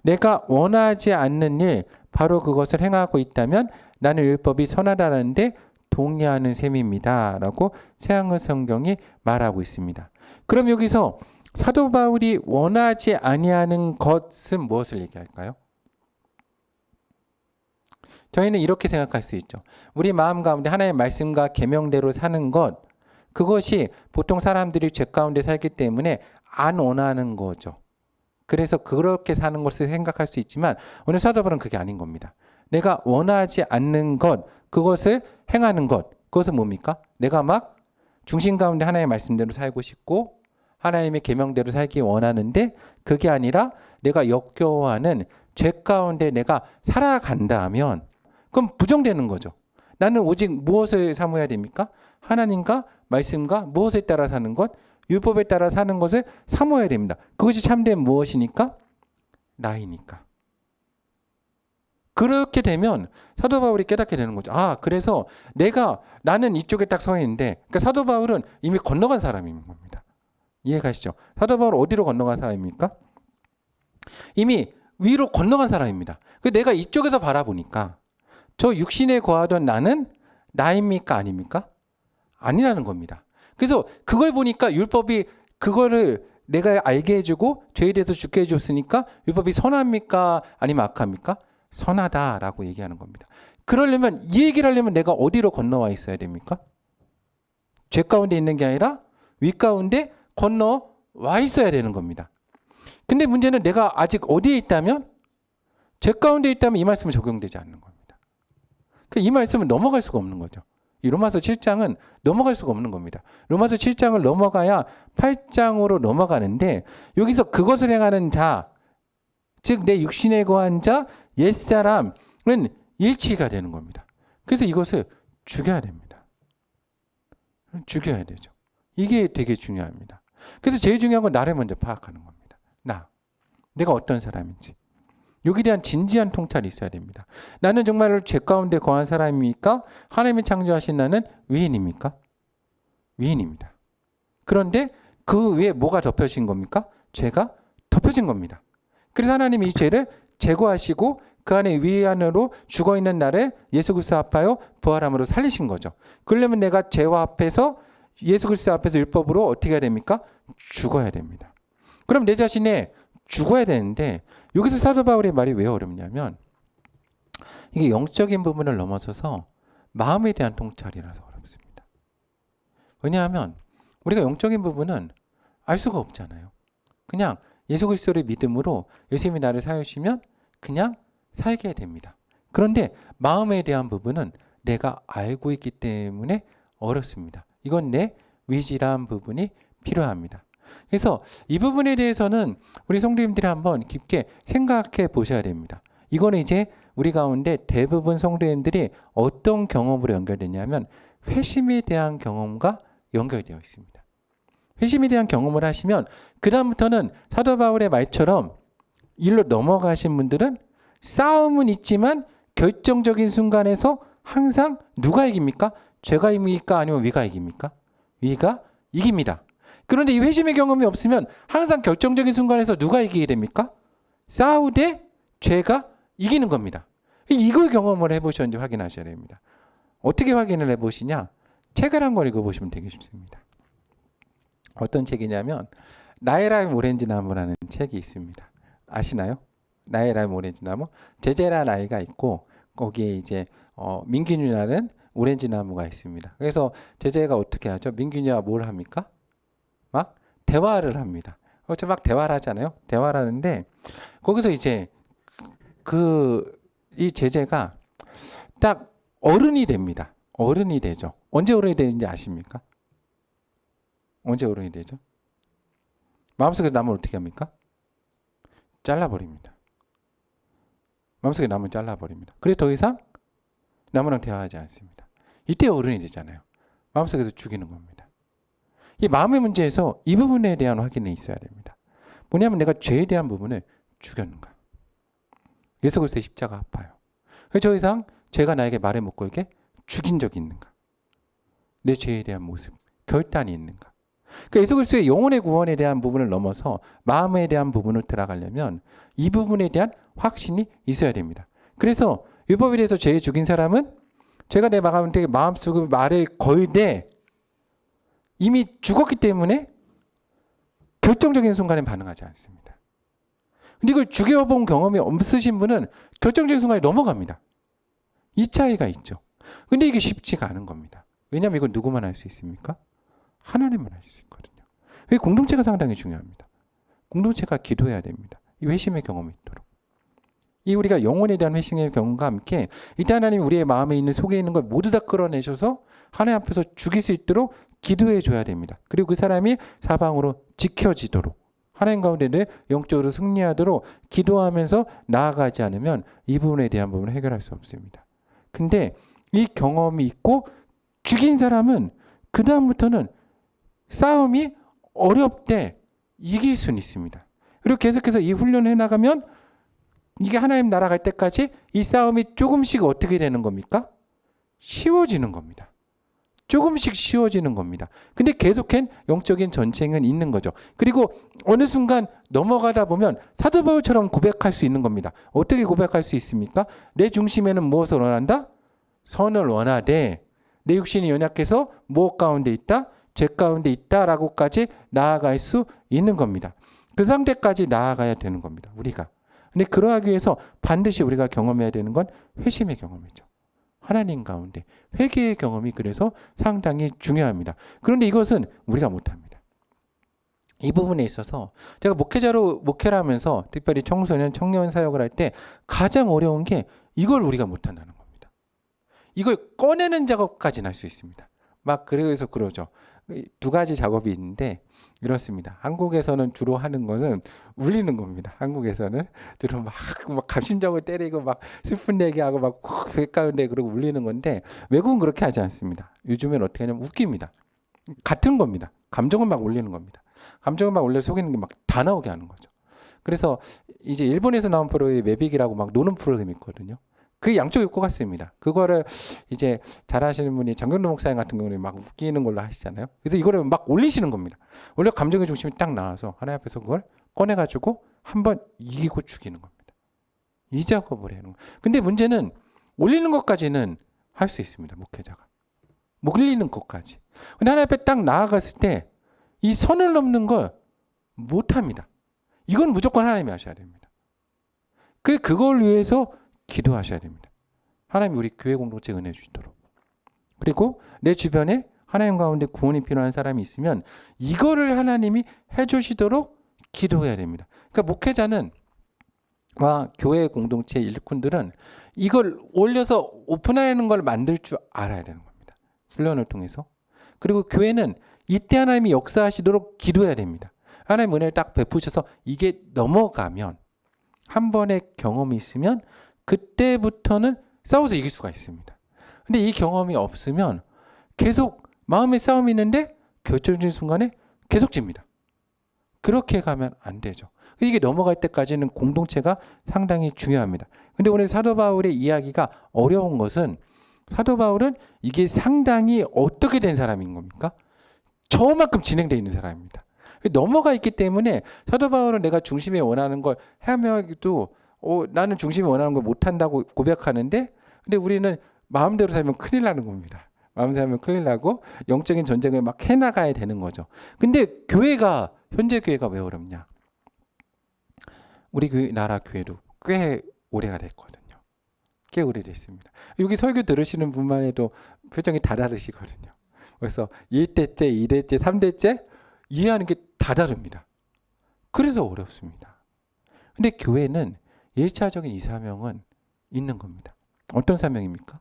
내가 원하지 않는 일, 바로 그것을 행하고 있다면 나는 율법이 선하다는데 동의하는 셈입니다. 라고 새한글 성경이 말하고 있습니다. 그럼 여기서 사도 바울이 원하지 아니하는 것은 무엇을 얘기할까요? 저희는 이렇게 생각할 수 있죠. 우리 마음 가운데 하나님의 말씀과 계명대로 사는 것, 그것이 보통 사람들이 죄 가운데 살기 때문에 안 원하는 거죠. 그래서 그렇게 사는 것을 생각할 수 있지만 오늘 사도 바울은 그게 아닌 겁니다. 내가 원하지 않는 것, 그것을 행하는 것, 그것은 뭡니까? 내가 막 중심 가운데 하나님의 말씀대로 살고 싶고 하나님의 계명대로 살기 원하는데 그게 아니라 내가 역겨워하는 죄 가운데 내가 살아간다면 그럼 부정되는 거죠. 나는 오직 무엇을 사모해야 됩니까? 하나님과 말씀과 무엇에 따라 사는 것? 율법에 따라 사는 것을 사모해야 됩니다. 그것이 참된 무엇이니까? 나이니까. 그렇게 되면 사도 바울이 깨닫게 되는 거죠. 아, 그래서 나는 이쪽에 딱 서 있는데, 그러니까 사도 바울은 이미 건너간 사람인 겁니다. 이해가시죠? 사도 바울은 어디로 건너간 사람입니까? 이미 위로 건너간 사람입니다. 내가 이쪽에서 바라보니까 저 육신에 거하던 나는 나입니까? 아닙니까? 아니라는 겁니다. 그래서 그걸 보니까 율법이 그거를 내가 알게 해주고 죄에 대해서 죽게 해줬으니까 율법이 선합니까? 아니면 악합니까? 선하다라고 얘기하는 겁니다. 그러려면 이 얘기를 하려면 내가 어디로 건너와 있어야 됩니까? 죄 가운데 있는 게 아니라 위 가운데 건너와 있어야 되는 겁니다. 근데 문제는 내가 아직 어디에 있다면? 죄 가운데 있다면 이 말씀은 적용되지 않는 겁니다. 이 말씀은 넘어갈 수가 없는 거죠. 이 로마서 7장은 넘어갈 수가 없는 겁니다. 로마서 7장을 넘어가야 8장으로 넘어가는데 여기서 그것을 행하는 자, 즉 내 육신에 거한 자, 옛사람은 일치가 되는 겁니다. 그래서 이것을 죽여야 됩니다. 죽여야 되죠. 이게 되게 중요합니다. 그래서 제일 중요한 건 나를 먼저 파악하는 겁니다. 내가 어떤 사람인지. 여기에 대한 진지한 통찰이 있어야 됩니다. 나는 정말 죄 가운데 거한 사람입니까? 하나님이 창조하신 나는 위인입니까? 위인입니다. 그런데 그 위에 뭐가 덮여진 겁니까? 죄가 덮여진 겁니다. 그래서 하나님이 이 죄를 제거하시고 그 안에 위안으로 죽어있는 나를 예수 그리스도 합하여 부활함으로 살리신 거죠. 그러려면 내가 죄와 앞에서 예수 그리스도 앞에서 율법으로 어떻게 해야 됩니까? 죽어야 됩니다. 그럼 내 자신에 죽어야 되는데 여기서 사도 바울의 말이 왜 어렵냐면 이게 영적인 부분을 넘어서서 마음에 대한 통찰이라서 어렵습니다. 왜냐하면 우리가 영적인 부분은 알 수가 없잖아요. 그냥 예수 그리스도를 믿음으로 예수님이 나를 사유시면 그냥 살게 됩니다. 그런데 마음에 대한 부분은 내가 알고 있기 때문에 어렵습니다. 이건 내 위지란 부분이 필요합니다. 그래서 이 부분에 대해서는 우리 성도님들이 한번 깊게 생각해 보셔야 됩니다. 이거는 이제 우리 가운데 대부분 성도님들이 어떤 경험으로 연결되냐면 회심에 대한 경험과 연결되어 있습니다. 회심에 대한 경험을 하시면 그 다음부터는 사도 바울의 말처럼 일로 넘어가신 분들은 싸움은 있지만 결정적인 순간에서 항상 누가 이깁니까? 죄가 이깁니까? 아니면 위가 이깁니까? 위가 이깁니다. 그런데 이 회심의 경험이 없으면 항상 결정적인 순간에서 누가 이기게 됩니까? 싸우되 죄가 이기는 겁니다. 이걸 경험을 해보셨는지 확인하셔야 됩니다. 어떻게 확인을 해보시냐? 책을 한 권 읽어보시면 되게 쉽습니다. 어떤 책이냐면 나의 라임 오렌지 나무라는 책이 있습니다. 아시나요? 나의 라임 오렌지 나무? 제제라는 아이가 있고 거기에 이제 민균이라는 오렌지 나무가 있습니다. 그래서 제제가 어떻게 하죠? 민균이와 뭘 합니까? 막 대화를 합니다. 그렇죠? 막 대화를 하잖아요. 대화를 하는데 거기서 이제 이 제재가 딱 어른이 됩니다. 어른이 되죠. 언제 어른이 되는지 아십니까? 언제 어른이 되죠? 마음속에 나무를 어떻게 합니까? 잘라버립니다. 마음속에 나무를 잘라버립니다. 그래 더 이상 나무랑 대화하지 않습니다. 이때 어른이 되잖아요. 마음속에서 죽이는 겁니다. 이 마음의 문제에서 이 부분에 대한 확인이 있어야 됩니다. 뭐냐면 내가 죄에 대한 부분을 죽였는가. 예수 그리스도의 십자가 아파요. 저 이상 죄가 나에게 말을 못 걸게 죽인 적이 있는가. 내 죄에 대한 모습, 결단이 있는가. 그러니까 예수 그리스도의 영혼의 구원에 대한 부분을 넘어서 마음에 대한 부분을 들어가려면 이 부분에 대한 확신이 있어야 됩니다. 그래서 율법에 대해서 죄에 죽인 사람은 죄가 내 마음속에 말을 걸되 이미 죽었기 때문에 결정적인 순간에 반응하지 않습니다. 근데 이걸 죽여본 경험이 없으신 분은 결정적인 순간에 넘어갑니다. 이 차이가 있죠. 근데 이게 쉽지가 않은 겁니다. 왜냐하면 이걸 누구만 할 수 있습니까? 하나님만 할 수 있거든요. 이 공동체가 상당히 중요합니다. 공동체가 기도해야 됩니다. 이 회심의 경험이 있도록. 이 우리가 영혼에 대한 회심의 경험과 함께 일단 하나님이 우리의 마음에 있는 속에 있는 걸 모두 다 끌어내셔서 하나님 앞에서 죽일 수 있도록 기도해 줘야 됩니다. 그리고 그 사람이 사방으로 지켜지도록 하나님 가운데 늘 영적으로 승리하도록 기도하면서 나아가지 않으면 이 부분에 대한 부분을 해결할 수 없습니다. 근데 이 경험이 있고 죽인 사람은 그 다음부터는 싸움이 어렵되 이길 수는 있습니다. 그리고 계속해서 이 훈련을 해나가면 이게 하나님 나라 갈 때까지 이 싸움이 조금씩 어떻게 되는 겁니까? 쉬워지는 겁니다. 조금씩 쉬워지는 겁니다. 근데 계속한 영적인 전쟁은 있는 거죠. 그리고 어느 순간 넘어가다 보면 사도 바울처럼 고백할 수 있는 겁니다. 어떻게 고백할 수 있습니까? 내 중심에는 무엇을 원한다? 선을 원하되 내 육신이 연약해서 무엇 가운데 있다? 죄 가운데 있다라고까지 나아갈 수 있는 겁니다. 그 상태까지 나아가야 되는 겁니다. 우리가. 근데 그러하기 위해서 반드시 우리가 경험해야 되는 건 회심의 경험이죠. 하나님 가운데 회개의 경험이 그래서 상당히 중요합니다. 그런데 이것은 우리가 못합니다. 이 부분에 있어서 제가 목회를 하면서 특별히 청소년, 청년 사역을 할 때 가장 어려운 게 이걸 우리가 못한다는 겁니다. 이걸 꺼내는 작업까지는 할 수 있습니다. 막 그래서 그러죠. 두 가지 작업이 있는데 이렇습니다. 한국에서는 주로 하는 것은 울리는 겁니다. 한국에서는 주로 막 감심적으로 때리고 막 슬픈 얘기하고 막 가운데 그러고 울리는 건데 외국은 그렇게 하지 않습니다. 요즘엔 어떻게 하냐면 웃깁니다. 같은 겁니다. 감정을 막 올리는 겁니다. 감정을 막 올려 속이는 게 막 다 나오게 하는 거죠. 그래서 이제 일본에서 나온 프로의 매빅이라고 막 노는 프로그램이 있거든요. 그 양쪽 입고 갔습니다. 그거를 이제 잘하시는 분이 장경로 목사님 같은 경우는 막 웃기는 걸로 하시잖아요. 그래서 이거를 막 올리시는 겁니다. 원래 감정의 중심이 딱 나와서 하나님 앞에서 그걸 꺼내가지고 한번 이기고 죽이는 겁니다. 이 작업을 해야 하는 거예요. 근데 문제는 올리는 것까지는 할 수 있습니다. 목회자가. 올리는 것까지. 근데 하나님 앞에 딱 나아갔을 때 이 선을 넘는 걸 못합니다. 이건 무조건 하나님이 하셔야 됩니다. 그걸 위해서 기도하셔야 됩니다. 하나님 우리 교회 공동체 은혜 주시도록. 그리고 내 주변에 하나님 가운데 구원이 필요한 사람이 있으면 이거를 하나님이 해주시도록 기도해야 됩니다. 그러니까 목회자는 교회 공동체 일꾼들은 이걸 올려서 오픈하는 걸 만들 줄 알아야 되는 겁니다. 훈련을 통해서. 그리고 교회는 이때 하나님이 역사하시도록 기도해야 됩니다. 하나님 은혜를 딱 베푸셔서 이게 넘어가면 한 번의 경험이 있으면 그때부터는 싸워서 이길 수가 있습니다. 근데 이 경험이 없으면 계속 마음의 싸움이 있는데 결정적인 순간에 계속 집니다. 그렇게 가면 안 되죠. 이게 넘어갈 때까지는 공동체가 상당히 중요합니다. 근데 오늘 사도 바울의 이야기가 어려운 것은 사도 바울은 이게 상당히 어떻게 된 사람인 겁니까? 저만큼 진행되어 있는 사람입니다. 넘어가 있기 때문에 사도 바울은 내가 중심에 원하는 걸 하면도 나는 중심에 원하는 걸 못한다고 고백하는데 근데 우리는 마음대로 살면 큰일 나는 겁니다. 마음대로 살면 큰일 나고 영적인 전쟁을 막 해나가야 되는 거죠. 근데 현재 교회가 왜 어렵냐? 우리 나라 교회도 꽤 오래가 됐거든요. 꽤 오래됐습니다. 여기 설교 들으시는 분만 해도 표정이 다 다르시거든요. 그래서 1대째, 2대째, 3대째 이해하는 게 다 다릅니다. 그래서 어렵습니다. 근데 교회는 1차적인 이 사명은 있는 겁니다. 어떤 사명입니까?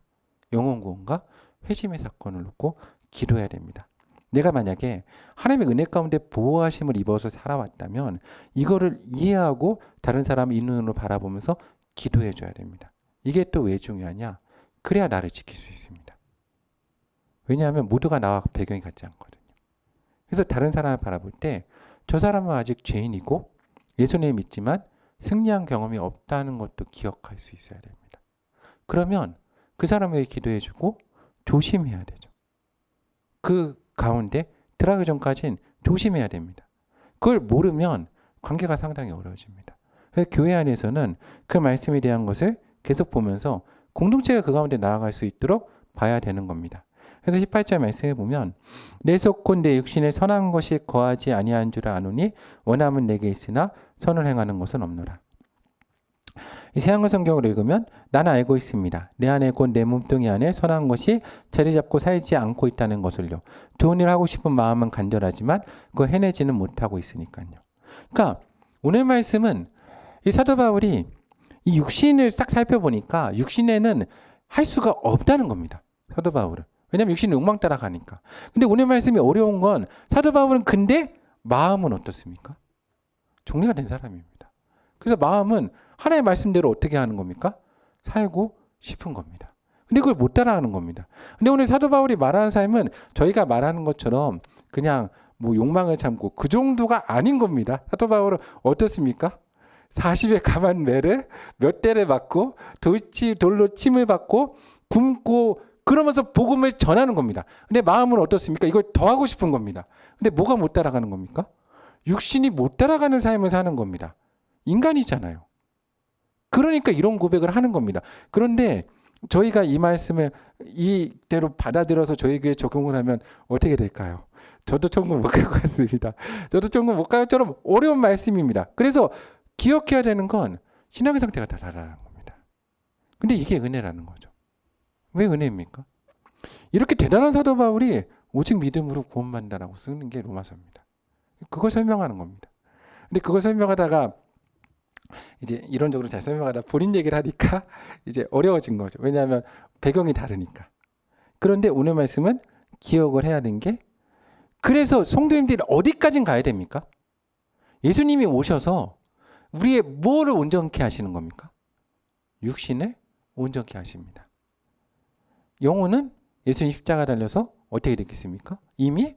영혼 구원과 회심의 사건을 놓고 기도해야 됩니다. 내가 만약에 하나님의 은혜 가운데 보호하심을 입어서 살아왔다면 이거를 이해하고 다른 사람을 이 눈으로 바라보면서 기도해 줘야 됩니다. 이게 또 왜 중요하냐? 그래야 나를 지킬 수 있습니다. 왜냐하면 모두가 나와 배경이 같지 않거든요. 그래서 다른 사람을 바라볼 때 저 사람은 아직 죄인이고 예수님을 믿지만 승리한 경험이 없다는 것도 기억할 수 있어야 됩니다. 그러면 그 사람에게 기도해주고 조심해야 되죠. 그 가운데 들어가기 전까지는 조심해야 됩니다. 그걸 모르면 관계가 상당히 어려워집니다. 그래서 교회 안에서는 그 말씀에 대한 것을 계속 보면서 공동체가 그 가운데 나아갈 수 있도록 봐야 되는 겁니다. 그래서 18절 말씀에 보면 내 속 곧 내 육신에 선한 것이 거하지 아니한 줄 아노니 원함은 내게 있으나 선을 행하는 것은 없노라. 이 새한글 성경을 읽으면 나는 알고 있습니다. 내 안에 곧 내 몸뚱이 안에 선한 것이 자리 잡고 살지 않고 있다는 것을요. 좋은 일을 하고 싶은 마음은 간절하지만 그거 해내지는 못하고 있으니까요. 그러니까 오늘 말씀은 이 사도 바울이 이 육신을 딱 살펴보니까 육신에는 할 수가 없다는 겁니다. 사도 바울은. 왜냐하면 육신은 욕망 따라가니까. 근데 오늘 말씀이 어려운 건 사도 바울은 근데 마음은 어떻습니까? 정리가 된 사람입니다. 그래서 마음은 하나님의 말씀대로 어떻게 하는 겁니까? 살고 싶은 겁니다. 근데 그걸 못 따라하는 겁니다. 근데 오늘 사도 바울이 말하는 삶은 저희가 말하는 것처럼 그냥 뭐 욕망을 참고 그 정도가 아닌 겁니다. 사도 바울은 어떻습니까? 40에 감한 매를 몇 대를 맞고 돌로 침을 받고 굶고 그러면서 복음을 전하는 겁니다. 근데 마음은 어떻습니까? 이걸 더 하고 싶은 겁니다. 근데 뭐가 못 따라가는 겁니까? 육신이 못 따라가는 삶을 사는 겁니다. 인간이잖아요. 그러니까 이런 고백을 하는 겁니다. 그런데 저희가 이 말씀을 이대로 받아들여서 저에게 적용을 하면 어떻게 될까요? 저도 천국 못 갈 것 같습니다. 저도 천국 못 갈 것처럼 어려운 말씀입니다. 그래서 기억해야 되는 건 신앙의 상태가 다 다르다는 겁니다. 근데 이게 은혜라는 거죠. 왜 은혜입니까? 이렇게 대단한 사도 바울이 오직 믿음으로 구원받는다라고 쓰는 게 로마서입니다. 그걸 설명하는 겁니다. 근데 그걸 설명하다가 이제 이론적으로 잘 설명하다 본인 얘기를 하니까 이제 어려워진 거죠. 왜냐하면 배경이 다르니까. 그런데 오늘 말씀은 기억을 해야 되는 게 그래서 성도님들이 어디까지 가야 됩니까? 예수님이 오셔서 우리의 뭐를 온전케 하시는 겁니까? 육신을 온전케 하십니다. 영혼은 예수님 십자가 달려서 어떻게 됐겠습니까? 이미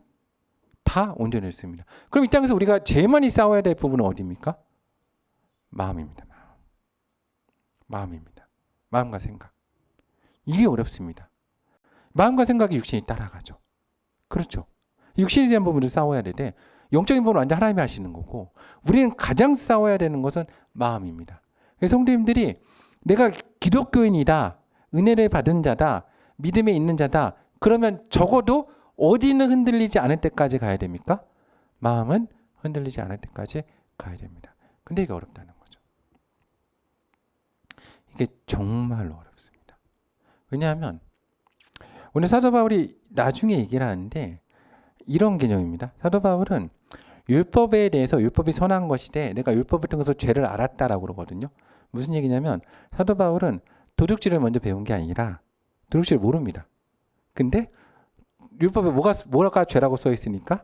다 온전했습니다. 그럼 이 땅에서 우리가 제일 많이 싸워야 될 부분은 어디입니까? 마음입니다. 마음입니다. 마음과 생각. 이게 어렵습니다. 마음과 생각이 육신이 따라가죠. 그렇죠. 육신에 대한 부분을 싸워야 되는데 영적인 부분은 완전 하나님이 하시는 거고 우리는 가장 싸워야 되는 것은 마음입니다. 성도님들이 내가 기독교인이다, 은혜를 받은 자다, 믿음에 있는 자다. 그러면 적어도 어디는 흔들리지 않을 때까지 가야 됩니까? 마음은 흔들리지 않을 때까지 가야 됩니다. 근데 이게 어렵다는 거죠. 이게 정말로 어렵습니다. 왜냐하면 오늘 사도 바울이 나중에 얘기를 하는데 이런 개념입니다. 사도 바울은 율법에 대해서 율법이 선한 것이되 내가 율법을 통해서 죄를 알았다라고 그러거든요. 무슨 얘기냐면 사도 바울은 도둑질을 먼저 배운 게 아니라 도둑질을 모릅니다. 근데 율법에 뭐가 죄라고 써 있으니까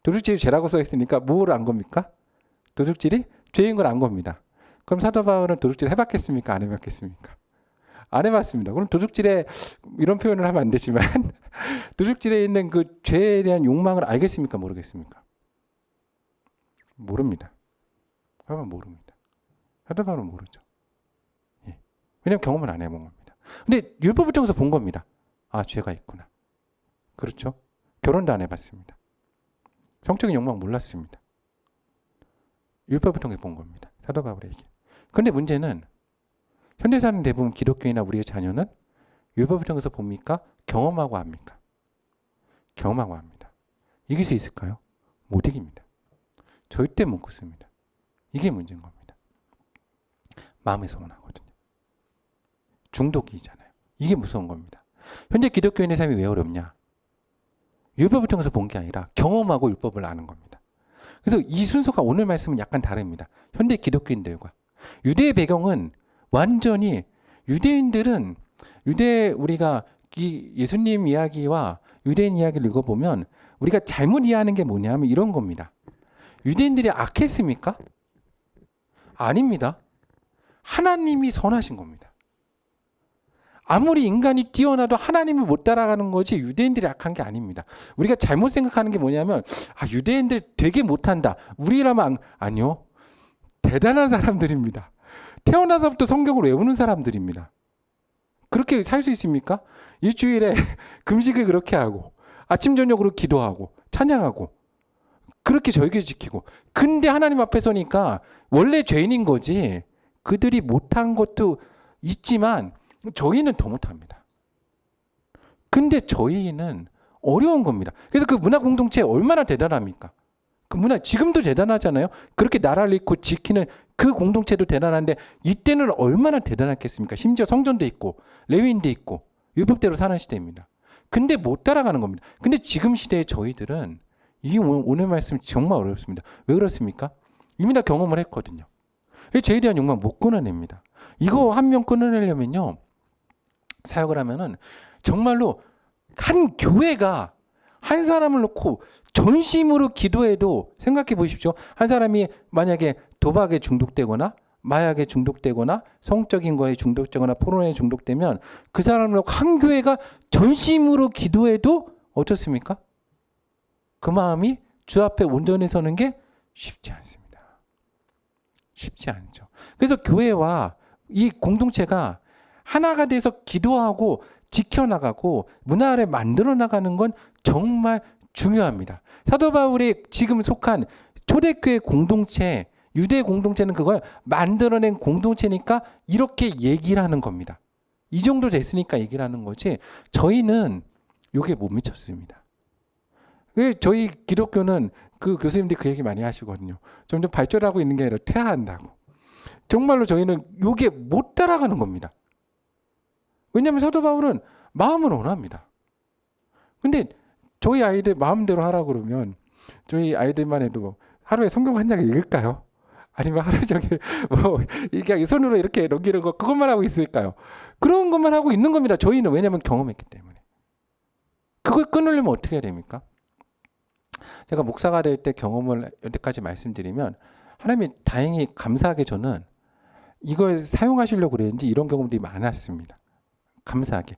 도둑질이 죄라고 써 있으니까 뭐를 안 겁니까? 도둑질이 죄인 걸 안 겁니다. 그럼 사도 바울은 도둑질 해봤겠습니까? 안 해봤겠습니까? 안 해봤습니다. 그럼 도둑질에 이런 표현을 하면 안 되지만 도둑질에 있는 그 죄에 대한 욕망을 알겠습니까? 모르겠습니까? 모릅니다. 바울은 모릅니다. 사도 바울은 모르죠. 예. 왜냐하면 경험을 안 해본 겁니다. 근데 율법을 통해서 본 겁니다. 아, 죄가 있구나. 그렇죠? 결혼도 안 해봤습니다. 성적인 욕망 몰랐습니다. 율법을 통해 본 겁니다. 사도 바울에게. 그런데 문제는 현대 사는 대부분 기독교인이나 우리의 자녀는 율법을 통해서 봅니까? 경험하고 합니까? 경험하고 합니다. 이길 수 있을까요? 못 이깁니다. 절대 못 걷습니다. 이게 문제인 겁니다. 마음에 소원하거든요. 중독이잖아요. 이게 무서운 겁니다. 현재 기독교인의 삶이 왜 어렵냐? 율법을 통해서 본 게 아니라 경험하고 율법을 아는 겁니다. 그래서 이 순서가 오늘 말씀은 약간 다릅니다. 현대 기독교인들과. 유대의 배경은 완전히 유대인들은 우리가 이 예수님 이야기와 유대인 이야기를 읽어보면 우리가 잘못 이해하는 게 뭐냐면 이런 겁니다. 유대인들이 악했습니까? 아닙니다. 하나님이 선하신 겁니다. 아무리 인간이 뛰어나도 하나님을 못 따라가는 거지 유대인들이 약한 게 아닙니다. 우리가 잘못 생각하는 게 뭐냐면 유대인들 되게 못한다. 우리라면 아니요. 대단한 사람들입니다. 태어나서부터 성경을 외우는 사람들입니다. 그렇게 살 수 있습니까? 일주일에 금식을 그렇게 하고 아침 저녁으로 기도하고 찬양하고 그렇게 절기 지키고 근데 하나님 앞에 서니까 원래 죄인인 거지 그들이 못한 것도 있지만 저희는 더 못합니다. 근데 저희는 어려운 겁니다. 그래서 그 문화 공동체 얼마나 대단합니까? 그 문화 지금도 대단하잖아요. 그렇게 나라를 잃고 지키는 그 공동체도 대단한데 이때는 얼마나 대단했겠습니까? 심지어 성전도 있고 레위인도 있고 율법대로 사는 시대입니다. 근데 못 따라가는 겁니다. 근데 지금 시대의 저희들은 이 오늘 말씀 정말 어렵습니다. 왜 그렇습니까? 이미 다 경험을 했거든요. 죄에 대한 욕망 못 끊어냅니다. 이거 한 명 끊어내려면요. 사역을 하면은 정말로 한 교회가 한 사람을 놓고 전심으로 기도해도 생각해 보십시오. 한 사람이 만약에 도박에 중독되거나 마약에 중독되거나 성적인 거에 중독되거나 포르노에 중독되면 그 사람을 놓고 한 교회가 전심으로 기도해도 어떻습니까? 그 마음이 주 앞에 온전히 서는 게 쉽지 않습니다. 쉽지 않죠. 그래서 교회와 이 공동체가 하나가 돼서 기도하고 지켜나가고 문화를 만들어 나가는 건 정말 중요합니다. 사도 바울이 지금 속한 초대교회 공동체, 유대 공동체는 그걸 만들어낸 공동체니까 이렇게 얘기를 하는 겁니다. 이 정도 됐으니까 얘기를 하는 거지 저희는 요게 못 미쳤습니다. 저희 기독교는 그 교수님들이 그 얘기 많이 하시거든요. 점점 발전하고 있는 게 아니라 퇴화한다고. 정말로 저희는 요게 못 따라가는 겁니다. 왜냐하면 사도 바울은 마음은 원합니다. 근데 저희 아이들 마음대로 하라고 그러면 저희 아이들만 해도 하루에 성경 한 장 읽을까요? 아니면 하루 종일 이게 손으로 이렇게 넘기는 거 그것만 하고 있을까요? 그런 것만 하고 있는 겁니다. 저희는 왜냐하면 경험했기 때문에. 그걸 끊으려면 어떻게 해야 됩니까? 제가 목사가 될 때 경험을 여태까지 말씀드리면 하나님이 다행히 감사하게 저는 이걸 사용하시려고 그랬는지 이런 경험들이 많았습니다. 감사하게.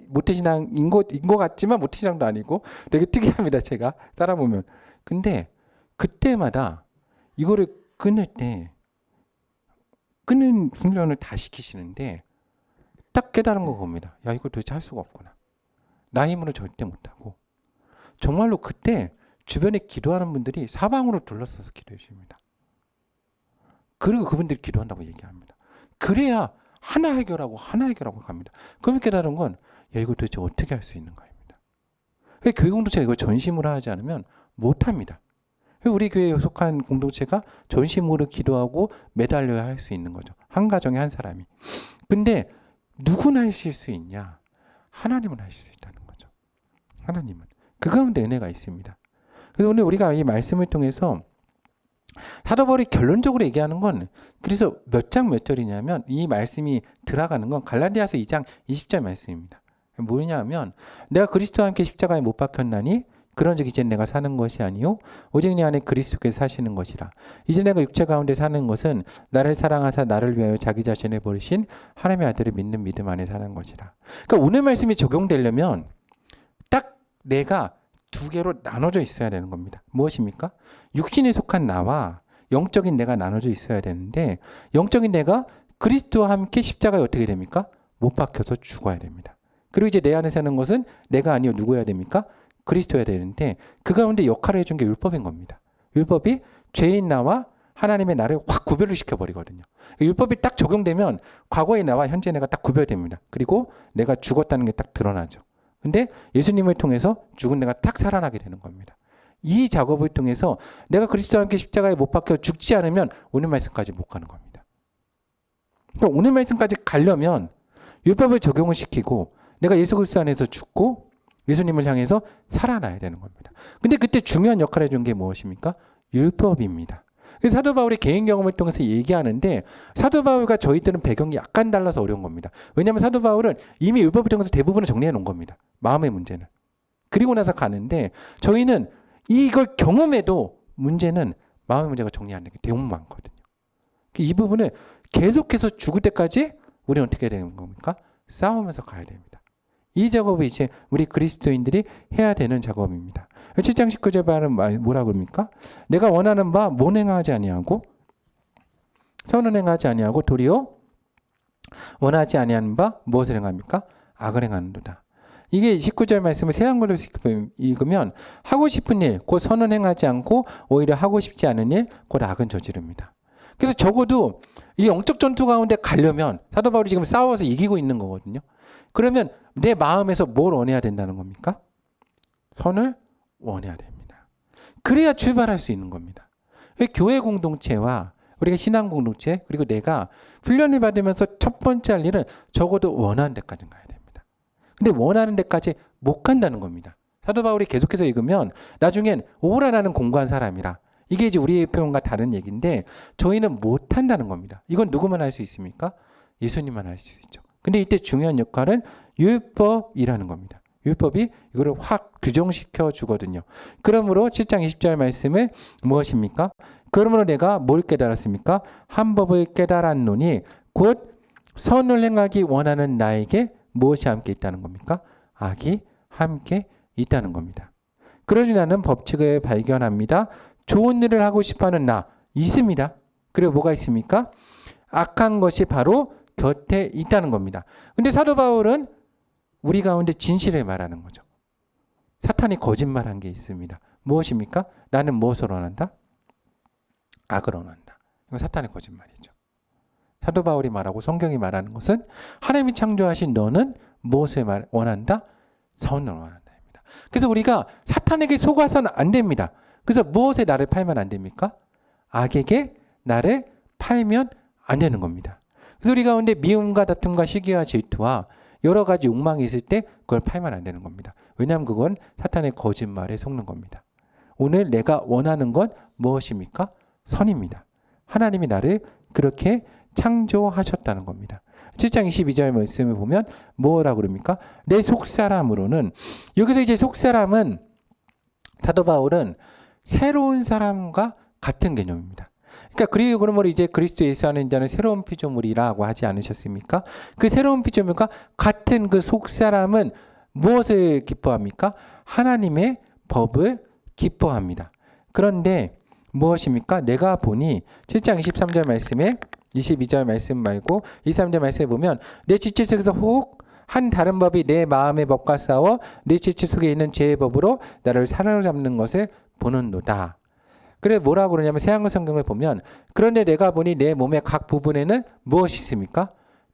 모태신앙인 것 같지만 모태신앙도 아니고 되게 특이합니다. 제가 따라보면. 근데 그때마다 이거를 끊을 때 끊는 훈련을 다 시키시는데 딱 깨달은 거 겁니다. 야 이거 도대체 할 수가 없구나. 나 힘으로 절대 못하고. 정말로 그때 주변에 기도하는 분들이 사방으로 둘러싸서 기도해 주십니다. 그리고 그분들이 기도한다고 얘기합니다. 그래야 하나 해결하고 갑니다. 그럼 깨달은 건 야 이거 도대체 어떻게 할 수 있는 거입니다. 교회 공동체가 이걸 전심으로 하지 않으면 못합니다. 우리 교회에 속한 공동체가 전심으로 기도하고 매달려야 할 수 있는 거죠. 한 가정에 한 사람이. 근데 누구나 하실 수 있냐? 하나님은 하실 수 있다는 거죠. 하나님은. 그 가운데 은혜가 있습니다. 그래서 오늘 우리가 이 말씀을 통해서 사도 바울이 결론적으로 얘기하는 건 그래서 몇 장 몇 절이냐면 이 말씀이 들어가는 건 갈라디아서 2장 20절 말씀입니다. 뭐냐면 내가 그리스도와 함께 십자가에 못 박혔나니 그런즉 이제 내가 사는 것이 아니요 오직 내 안에 그리스도께서 사시는 것이라. 이제 내가 육체 가운데 사는 것은 나를 사랑하사 나를 위하여 자기 자신을 버리신 하나님의 아들을 믿는 믿음 안에 사는 것이라. 그러니까 오늘 말씀이 적용되려면 딱 내가 두 개로 나눠져 있어야 되는 겁니다. 무엇입니까? 육신에 속한 나와 영적인 내가 나눠져 있어야 되는데 영적인 내가 그리스도와 함께 십자가에 어떻게 됩니까? 못 박혀서 죽어야 됩니다. 그리고 이제 내 안에 사는 것은 내가 아니요 누구여야 됩니까? 그리스도여야 되는데 그 가운데 역할을 해준 게 율법인 겁니다. 율법이 죄인 나와 하나님의 나를 확 구별을 시켜버리거든요. 율법이 딱 적용되면 과거의 나와 현재 내가 딱 구별됩니다. 그리고 내가 죽었다는 게 딱 드러나죠. 근데 예수님을 통해서 죽은 내가 딱 살아나게 되는 겁니다. 이 작업을 통해서 내가 그리스도와 함께 십자가에 못 박혀 죽지 않으면 오늘 말씀까지 못 가는 겁니다. 그러니까 오늘 말씀까지 가려면 율법을 적용을 시키고 내가 예수 그리스도 안에서 죽고 예수님을 향해서 살아나야 되는 겁니다. 근데 그때 중요한 역할을 해준 게 무엇입니까? 율법입니다. 그래서 사도 바울의 개인 경험을 통해서 얘기하는데 사도 바울과 저희들은 배경이 약간 달라서 어려운 겁니다. 왜냐하면 사도 바울은 이미 율법을 통해서 대부분을 정리해 놓은 겁니다. 마음의 문제는. 그리고 나서 가는데 저희는 이걸 경험해도 문제는 마음의 문제가 정리 안 되는 게 너무 많거든요. 이 부분을 계속해서 죽을 때까지 우리는 어떻게 되는 겁니까? 싸우면서 가야 됩니다. 이 작업이 이제 우리 그리스도인들이 해야 되는 작업입니다. 7장 19절 말은 뭐라 그럽니까? 내가 원하는 바 못 행하지 아니하고 선을 행하지 아니하고 도리어 원하지 아니하는 바 무엇을 행합니까? 악을 행하는도다. 이게 19절 말씀을 새한글로 읽으면 하고 싶은 일, 곧 선은 행하지 않고 오히려 하고 싶지 않은 일, 곧 악은 저지릅니다. 그래서 적어도 이 영적 전투 가운데 가려면 사도 바울이 지금 싸워서 이기고 있는 거거든요. 그러면 내 마음에서 뭘 원해야 된다는 겁니까? 선을 원해야 됩니다. 그래야 출발할 수 있는 겁니다. 교회 공동체와 우리가 신앙 공동체 그리고 내가 훈련을 받으면서 첫 번째 할 일은 적어도 원하는 데까지 가야 됩니다. 근데 원하는 데까지 못 간다는 겁니다. 사도 바울이 계속해서 읽으면 나중엔 오라라는 공고한 사람이라 이게 이제 우리의 표현과 다른 얘기인데 저희는 못 한다는 겁니다. 이건 누구만 할 수 있습니까? 예수님만 할 수 있죠. 근데 이때 중요한 역할은 율법이라는 겁니다. 율법이 이거를 확 규정시켜 주거든요. 그러므로 7장 20절 말씀은 무엇입니까? 그러므로 내가 뭘 깨달았습니까? 한 법을 깨달았노니 곧 선을 행하기 원하는 나에게 무엇이 함께 있다는 겁니까? 악이 함께 있다는 겁니다. 그러지 나는 법칙을 발견합니다. 좋은 일을 하고 싶어하는 나 있습니다. 그리고 뭐가 있습니까? 악한 것이 바로 곁에 있다는 겁니다. 근데 사도 바울은 우리 가운데 진실을 말하는 거죠. 사탄이 거짓말한 게 있습니다. 무엇입니까? 나는 무엇을 원한다? 악을 원한다. 이거 사탄의 거짓말이죠. 사도 바울이 말하고 성경이 말하는 것은 하나님이 창조하신 너는 무엇을 원한다? 선을 원한다입니다. 그래서 우리가 사탄에게 속아서는 안 됩니다. 그래서 무엇에 나를 팔면 안 됩니까? 악에게 나를 팔면 안 되는 겁니다. 그래서 우리 가운데 미움과 다툼과 시기와 질투와 여러 가지 욕망이 있을 때 그걸 팔면 안 되는 겁니다. 왜냐하면 그건 사탄의 거짓말에 속는 겁니다. 오늘 내가 원하는 건 무엇입니까? 선입니다. 하나님이 나를 그렇게 창조하셨다는 겁니다. 7장 22절 말씀을 보면 뭐라고 그럽니까? 내 속사람으로는 여기서 이제 속사람은 사도 바울은 새로운 사람과 같은 개념입니다. 그러니까 그리고 그러므로 이제 그리스도 예수 안에 있는 자는 새로운 피조물이라고 하지 않으셨습니까? 그 새로운 피조물과 같은 그 속사람은 무엇을 기뻐합니까? 하나님의 법을 기뻐합니다. 그런데 무엇입니까? 내가 보니 7장 23절 말씀에 22절 말씀 말고 23절 말씀에 보면 내 지체 속에서 혹 한 다른 법이 내 마음의 법과 싸워 내 지체 속에 있는 죄의 법으로 나를 사로잡는 것을 보는도다. 그래 뭐라고 그러냐면 새한글 성경을 보면 그런데 내가 보니 내 몸의 각 부분에는 무엇이 있습니까?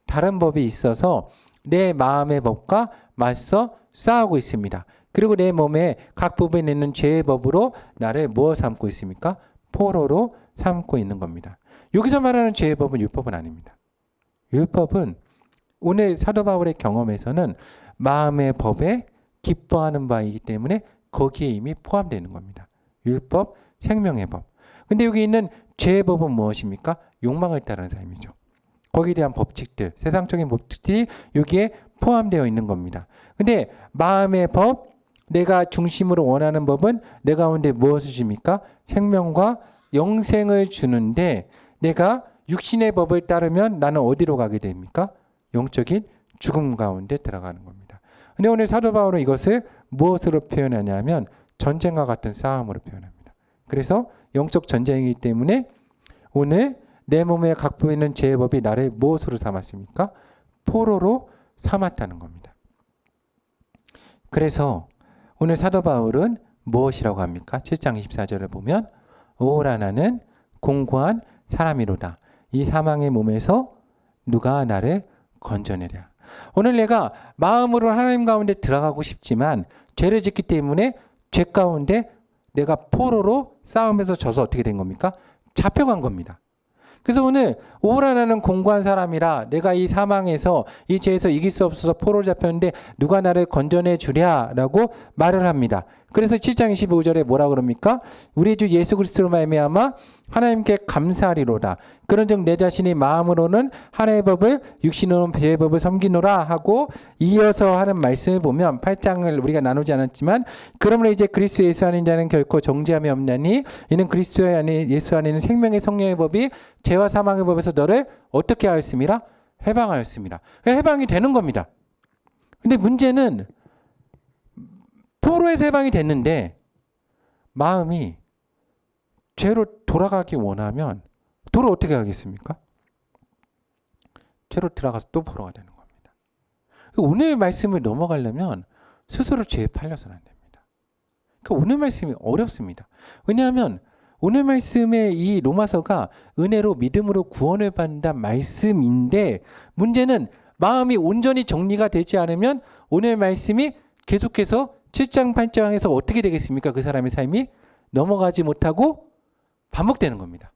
다른 법이 있어서 내 마음의 법과 맞서 싸우고 있습니다. 그리고 내 몸의 각 부분에 있는 죄의 법으로 나를 무엇 삼고 있습니까? 포로로 삼고 있는 겁니다. 여기서 말하는 죄의 법은 율법은 아닙니다. 율법은 오늘 사도 바울의 경험에서는 마음의 법에 기뻐하는 바이기 때문에 거기에 이미 포함되어 있는 겁니다. 율법, 생명의 법. 근데 여기 있는 죄의 법은 무엇입니까? 욕망을 따르는 삶이죠. 거기에 대한 법칙들, 세상적인 법칙들이 여기에 포함되어 있는 겁니다. 근데 마음의 법, 내가 중심으로 원하는 법은 내 가운데 무엇을 줍니까? 생명과 영생을 주는데 내가 육신의 법을 따르면 나는 어디로 가게 됩니까? 영적인 죽음 가운데 들어가는 겁니다. 근데 오늘 사도 바울은 이것을 무엇으로 표현하냐면 전쟁과 같은 싸움으로 표현합니다. 그래서 영적 전쟁이기 때문에 오늘 내 몸에 갖고 있는 죄의 법이 나를 무엇으로 삼았습니까? 포로로 삼았다는 겁니다. 그래서 오늘 사도 바울은 무엇이라고 합니까? 7장 24절을 보면 오라 나는 공고한 사람이로다. 이 사망의 몸에서 누가 나를 건져내랴. 오늘 내가 마음으로 하나님 가운데 들어가고 싶지만 죄를 짓기 때문에 죄 가운데 내가 포로로 싸움에서 져서 어떻게 된 겁니까? 잡혀간 겁니다. 그래서 오늘 오라 나는 공고한 사람이라 내가 이 사망에서 이 죄에서 이길 수 없어서 포로로 잡혔는데 누가 나를 건져내 주랴라고 말을 합니다. 그래서 7장 25절에 뭐라 그럽니까? 우리 주 예수 그리스도로 말미암아 하나님께 감사하리로다. 그런즉 내 자신이 마음으로는 하나님의 법을 육신으로는 죄의 법을 섬기노라 하고 이어서 하는 말씀을 보면 8장을 우리가 나누지 않았지만 그러므로 이제 그리스도 예수 안에 있는 자는 결코 정죄함이 없나니 이는 그리스도 안에 예수 안에 있는 생명의 성령의 법이 죄와 사망의 법에서 너를 어떻게 하였음이라? 해방하였습니다. 해방이 되는 겁니다. 근데 문제는 포로에서 해방이 됐는데 마음이 죄로 돌아가기 원하면 도로 어떻게 하겠습니까? 죄로 들어가서 또 포로가 되는 겁니다. 오늘 말씀을 넘어가려면 스스로 죄에 팔려서는 안 됩니다. 그러니까 오늘 말씀이 어렵습니다. 왜냐하면 오늘 말씀의 이 로마서가 은혜로 믿음으로 구원을 받는다는 말씀인데 문제는 마음이 온전히 정리가 되지 않으면 오늘 말씀이 계속해서 7장 8장에서 어떻게 되겠습니까? 그 사람의 삶이 넘어가지 못하고 반복되는 겁니다.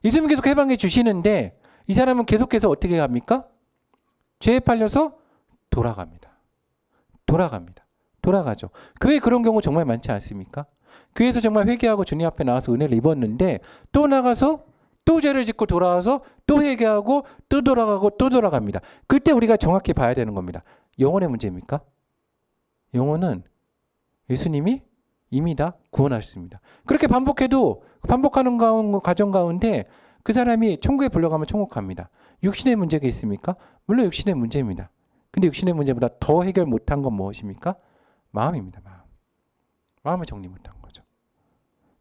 예수님 계속 해방해 주시는데 이 사람은 계속해서 어떻게 합니까? 죄에 팔려서 돌아갑니다. 돌아가죠. 교회 그런 경우 정말 많지 않습니까? 교회에서 정말 회개하고 주님 앞에 나와서 은혜를 입었는데 또 나가서 또 죄를 짓고 돌아와서 또 회개하고 또 돌아가고 또 돌아갑니다. 그때 우리가 정확히 봐야 되는 겁니다. 영혼의 문제입니까? 영혼은 예수님이 이미 다 구원하셨습니다. 그렇게 반복해도 반복하는 과정 가운데 그 사람이 천국에 불려가면 천국 갑니다. 육신의 문제가 있습니까? 물론 육신의 문제입니다. 근데 육신의 문제보다 더 해결 못한 건 무엇입니까? 마음입니다. 마음을 정리 못한 거죠.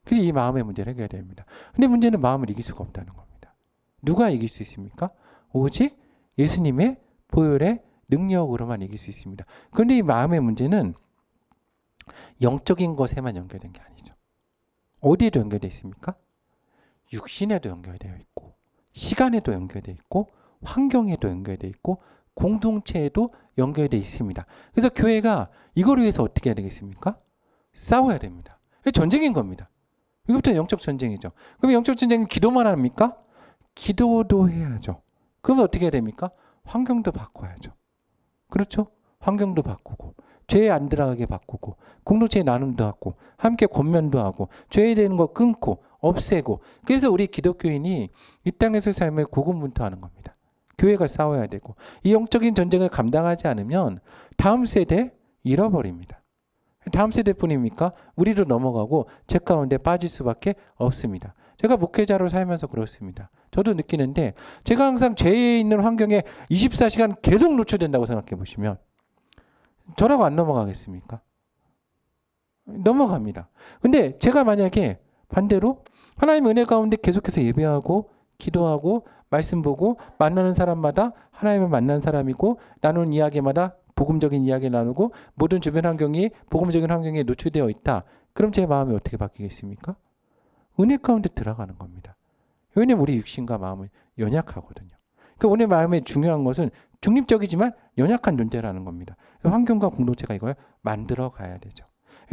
그래서 이 마음의 문제를 해결해야 됩니다. 근데 문제는 마음을 이길 수가 없다는 겁니다. 누가 이길 수 있습니까? 오직 예수님의 보혈의 능력으로만 이길 수 있습니다. 그런데 이 마음의 문제는 영적인 것에만 연결된 게 아니죠. 어디에도 연결되어 있습니까? 육신에도 연결되어 있고 시간에도 연결되어 있고 환경에도 연결되어 있고 공동체에도 연결되어 있습니다. 그래서 교회가 이걸 위해서 어떻게 해야 되겠습니까? 싸워야 됩니다. 전쟁인 겁니다. 이것부터 영적 전쟁이죠. 그럼 영적 전쟁은 기도만 합니까? 기도도 해야죠. 그러면 어떻게 해야 됩니까? 환경도 바꿔야죠. 그렇죠? 환경도 바꾸고 죄에 안 들어가게 바꾸고 공동체의 나눔도 하고 함께 권면도 하고 죄에 대한 거 끊고 없애고 그래서 우리 기독교인이 이 땅에서 삶을 고군분투하는 겁니다. 교회가 싸워야 되고 이 영적인 전쟁을 감당하지 않으면 다음 세대 잃어버립니다. 다음 세대뿐입니까? 우리도 넘어가고 죄 가운데 빠질 수밖에 없습니다. 제가 목회자로 살면서 그렇습니다. 저도 느끼는데 제가 항상 죄에 있는 환경에 24시간 계속 노출된다고 생각해 보시면 저라고 안 넘어가겠습니까? 넘어갑니다. 근데 제가 만약에 반대로 하나님의 은혜 가운데 계속해서 예배하고 기도하고 말씀 보고 만나는 사람마다 하나님을 만난 사람이고 나누는 이야기마다 복음적인 이야기를 나누고 모든 주변 환경이 복음적인 환경에 노출되어 있다. 그럼 제 마음이 어떻게 바뀌겠습니까? 은혜 가운데 들어가는 겁니다. 왜냐하면 우리 육신과 마음은 연약하거든요. 그러니까 오늘 마음에 중요한 것은 중립적이지만 연약한 존재라는 겁니다. 환경과 공동체가 이걸 만들어 가야 되죠.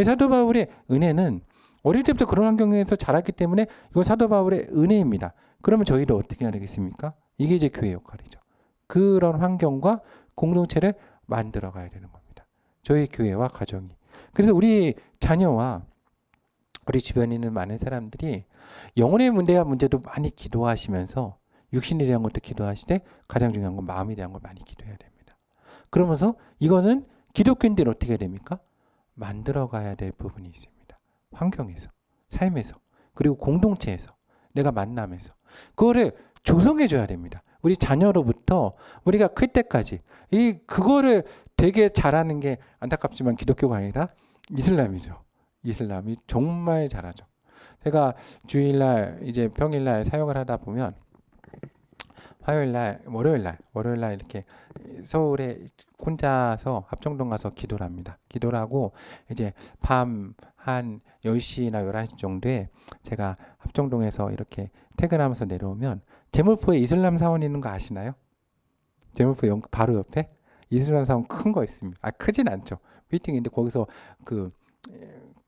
사도 바울의 은혜는 어릴 때부터 그런 환경에서 자랐기 때문에 이건 사도 바울의 은혜입니다. 그러면 저희도 어떻게 해야 되겠습니까? 이게 이제 교회 역할이죠. 그런 환경과 공동체를 만들어 가야 되는 겁니다. 저희 교회와 가정이. 그래서 우리 자녀와 우리 주변에 있는 많은 사람들이 영혼의 문제와 문제도 많이 기도하시면서 육신에 대한 것도 기도하시되 가장 중요한 건 마음에 대한 걸 많이 기도해야 됩니다. 그러면서 이거는 기독교인들 어떻게 해야 됩니까? 만들어 가야 될 부분이 있습니다. 환경에서, 삶에서, 그리고 공동체에서, 내가 만남에서. 그거를 조성해 줘야 됩니다. 우리 자녀로부터 우리가 클 때까지 그거를 되게 잘하는 게 안타깝지만 기독교가 아니라 이슬람이죠. 이슬람이 정말 잘하죠. 제가 주일날 이제 평일날 사역을 하다 보면 화요일날, 월요일날 이렇게 서울에 혼자서 합정동 가서 기도를 합니다. 기도를 하고 이제 밤 한 10시나 11시 정도에 제가 합정동에서 이렇게 퇴근하면서 내려오면 제물포에 이슬람 사원 있는 거 아시나요? 제물포 바로 옆에 이슬람 사원 큰 거 있습니다. 크진 않죠. 빌딩인데 거기서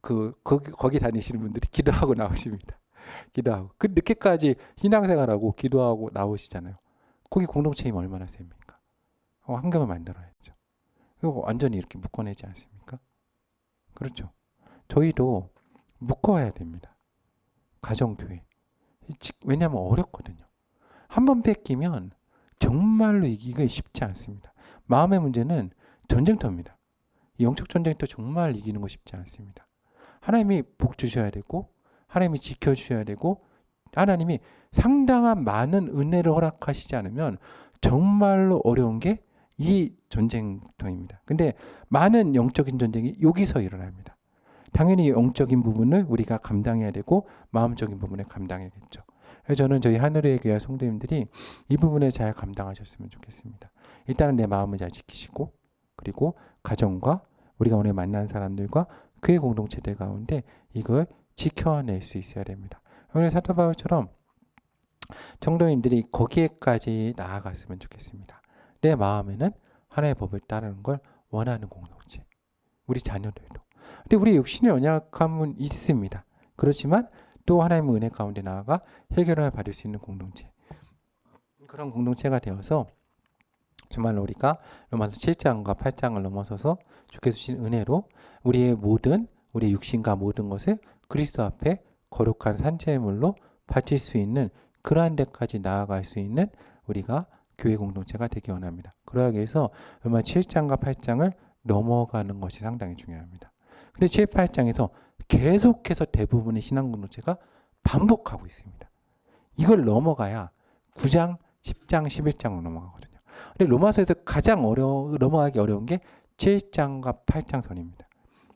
거기 다니시는 분들이 기도하고 나오십니다. 기도하고 그 늦게까지 신앙생활하고 기도하고 나오시잖아요. 거기 공동체이면 얼마나 셉니까? 환경을 만들어야죠. 이거 완전히 이렇게 묶어내지 않습니까? 그렇죠. 저희도 묶어야 됩니다. 가정교회. 왜냐하면 어렵거든요. 한 번 뺏기면 정말로 이기기가 쉽지 않습니다. 마음의 문제는 전쟁터입니다. 영적 전쟁터 정말 이기는 거 쉽지 않습니다. 하나님이 복 주셔야 되고 하나님이 지켜주셔야 되고 하나님이 상당한 많은 은혜를 허락하시지 않으면 정말로 어려운 게 이 전쟁터입니다. 근데 많은 영적인 전쟁이 여기서 일어납니다. 당연히 영적인 부분을 우리가 감당해야 되고 마음적인 부분을 감당해야겠죠. 그래서 저는 저희 하늘의 교회 성도님들이 이 부분을 잘 감당하셨으면 좋겠습니다. 일단은 내 마음을 잘 지키시고, 그리고 가정과 우리가 오늘 만난 사람들과 교회 공동체들 가운데 이걸 지켜낼 수 있어야 됩니다. 오늘 사도 바울처럼 성도님들이 거기에까지 나아갔으면 좋겠습니다. 내 마음에는 하나님의 법을 따르는 걸 원하는 공동체, 우리 자녀들도. 근데 우리 육신의 연약함은 있습니다. 그렇지만 또 하나님의 은혜 가운데 나아가 해결을 받을 수 있는 공동체, 그런 공동체가 되어서 정말로 우리가 로마서 7장과 8장을 넘어서서 주께서 주신 은혜로 우리의 육신과 모든 것을 그리스도 앞에 거룩한 산재물로 바칠 수 있는 그러한 데까지 나아갈 수 있는 우리가 교회 공동체가 되기 원합니다. 그러기 위해서 로마 7장과 8장을 넘어가는 것이 상당히 중요합니다. 근데 7, 8장에서 계속해서 대부분의 신앙 공동체가 반복하고 있습니다. 이걸 넘어가야 9장, 10장, 11장으로 넘어가거든요. 근데 로마서에서 가장 넘어가기 어려운 게 7장과 8장 선입니다.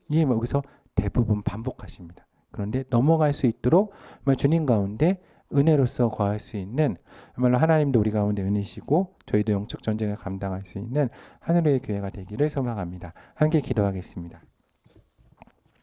이게 여기서 대부분 반복하십니다. 그런데 넘어갈 수 있도록 주님 가운데 은혜로서 거할 수 있는, 정말로 하나님도 우리 가운데 은혜시고 저희도 영적 전쟁을 감당할 수 있는 하늘의 교회가 되기를 소망합니다. 함께 기도하겠습니다.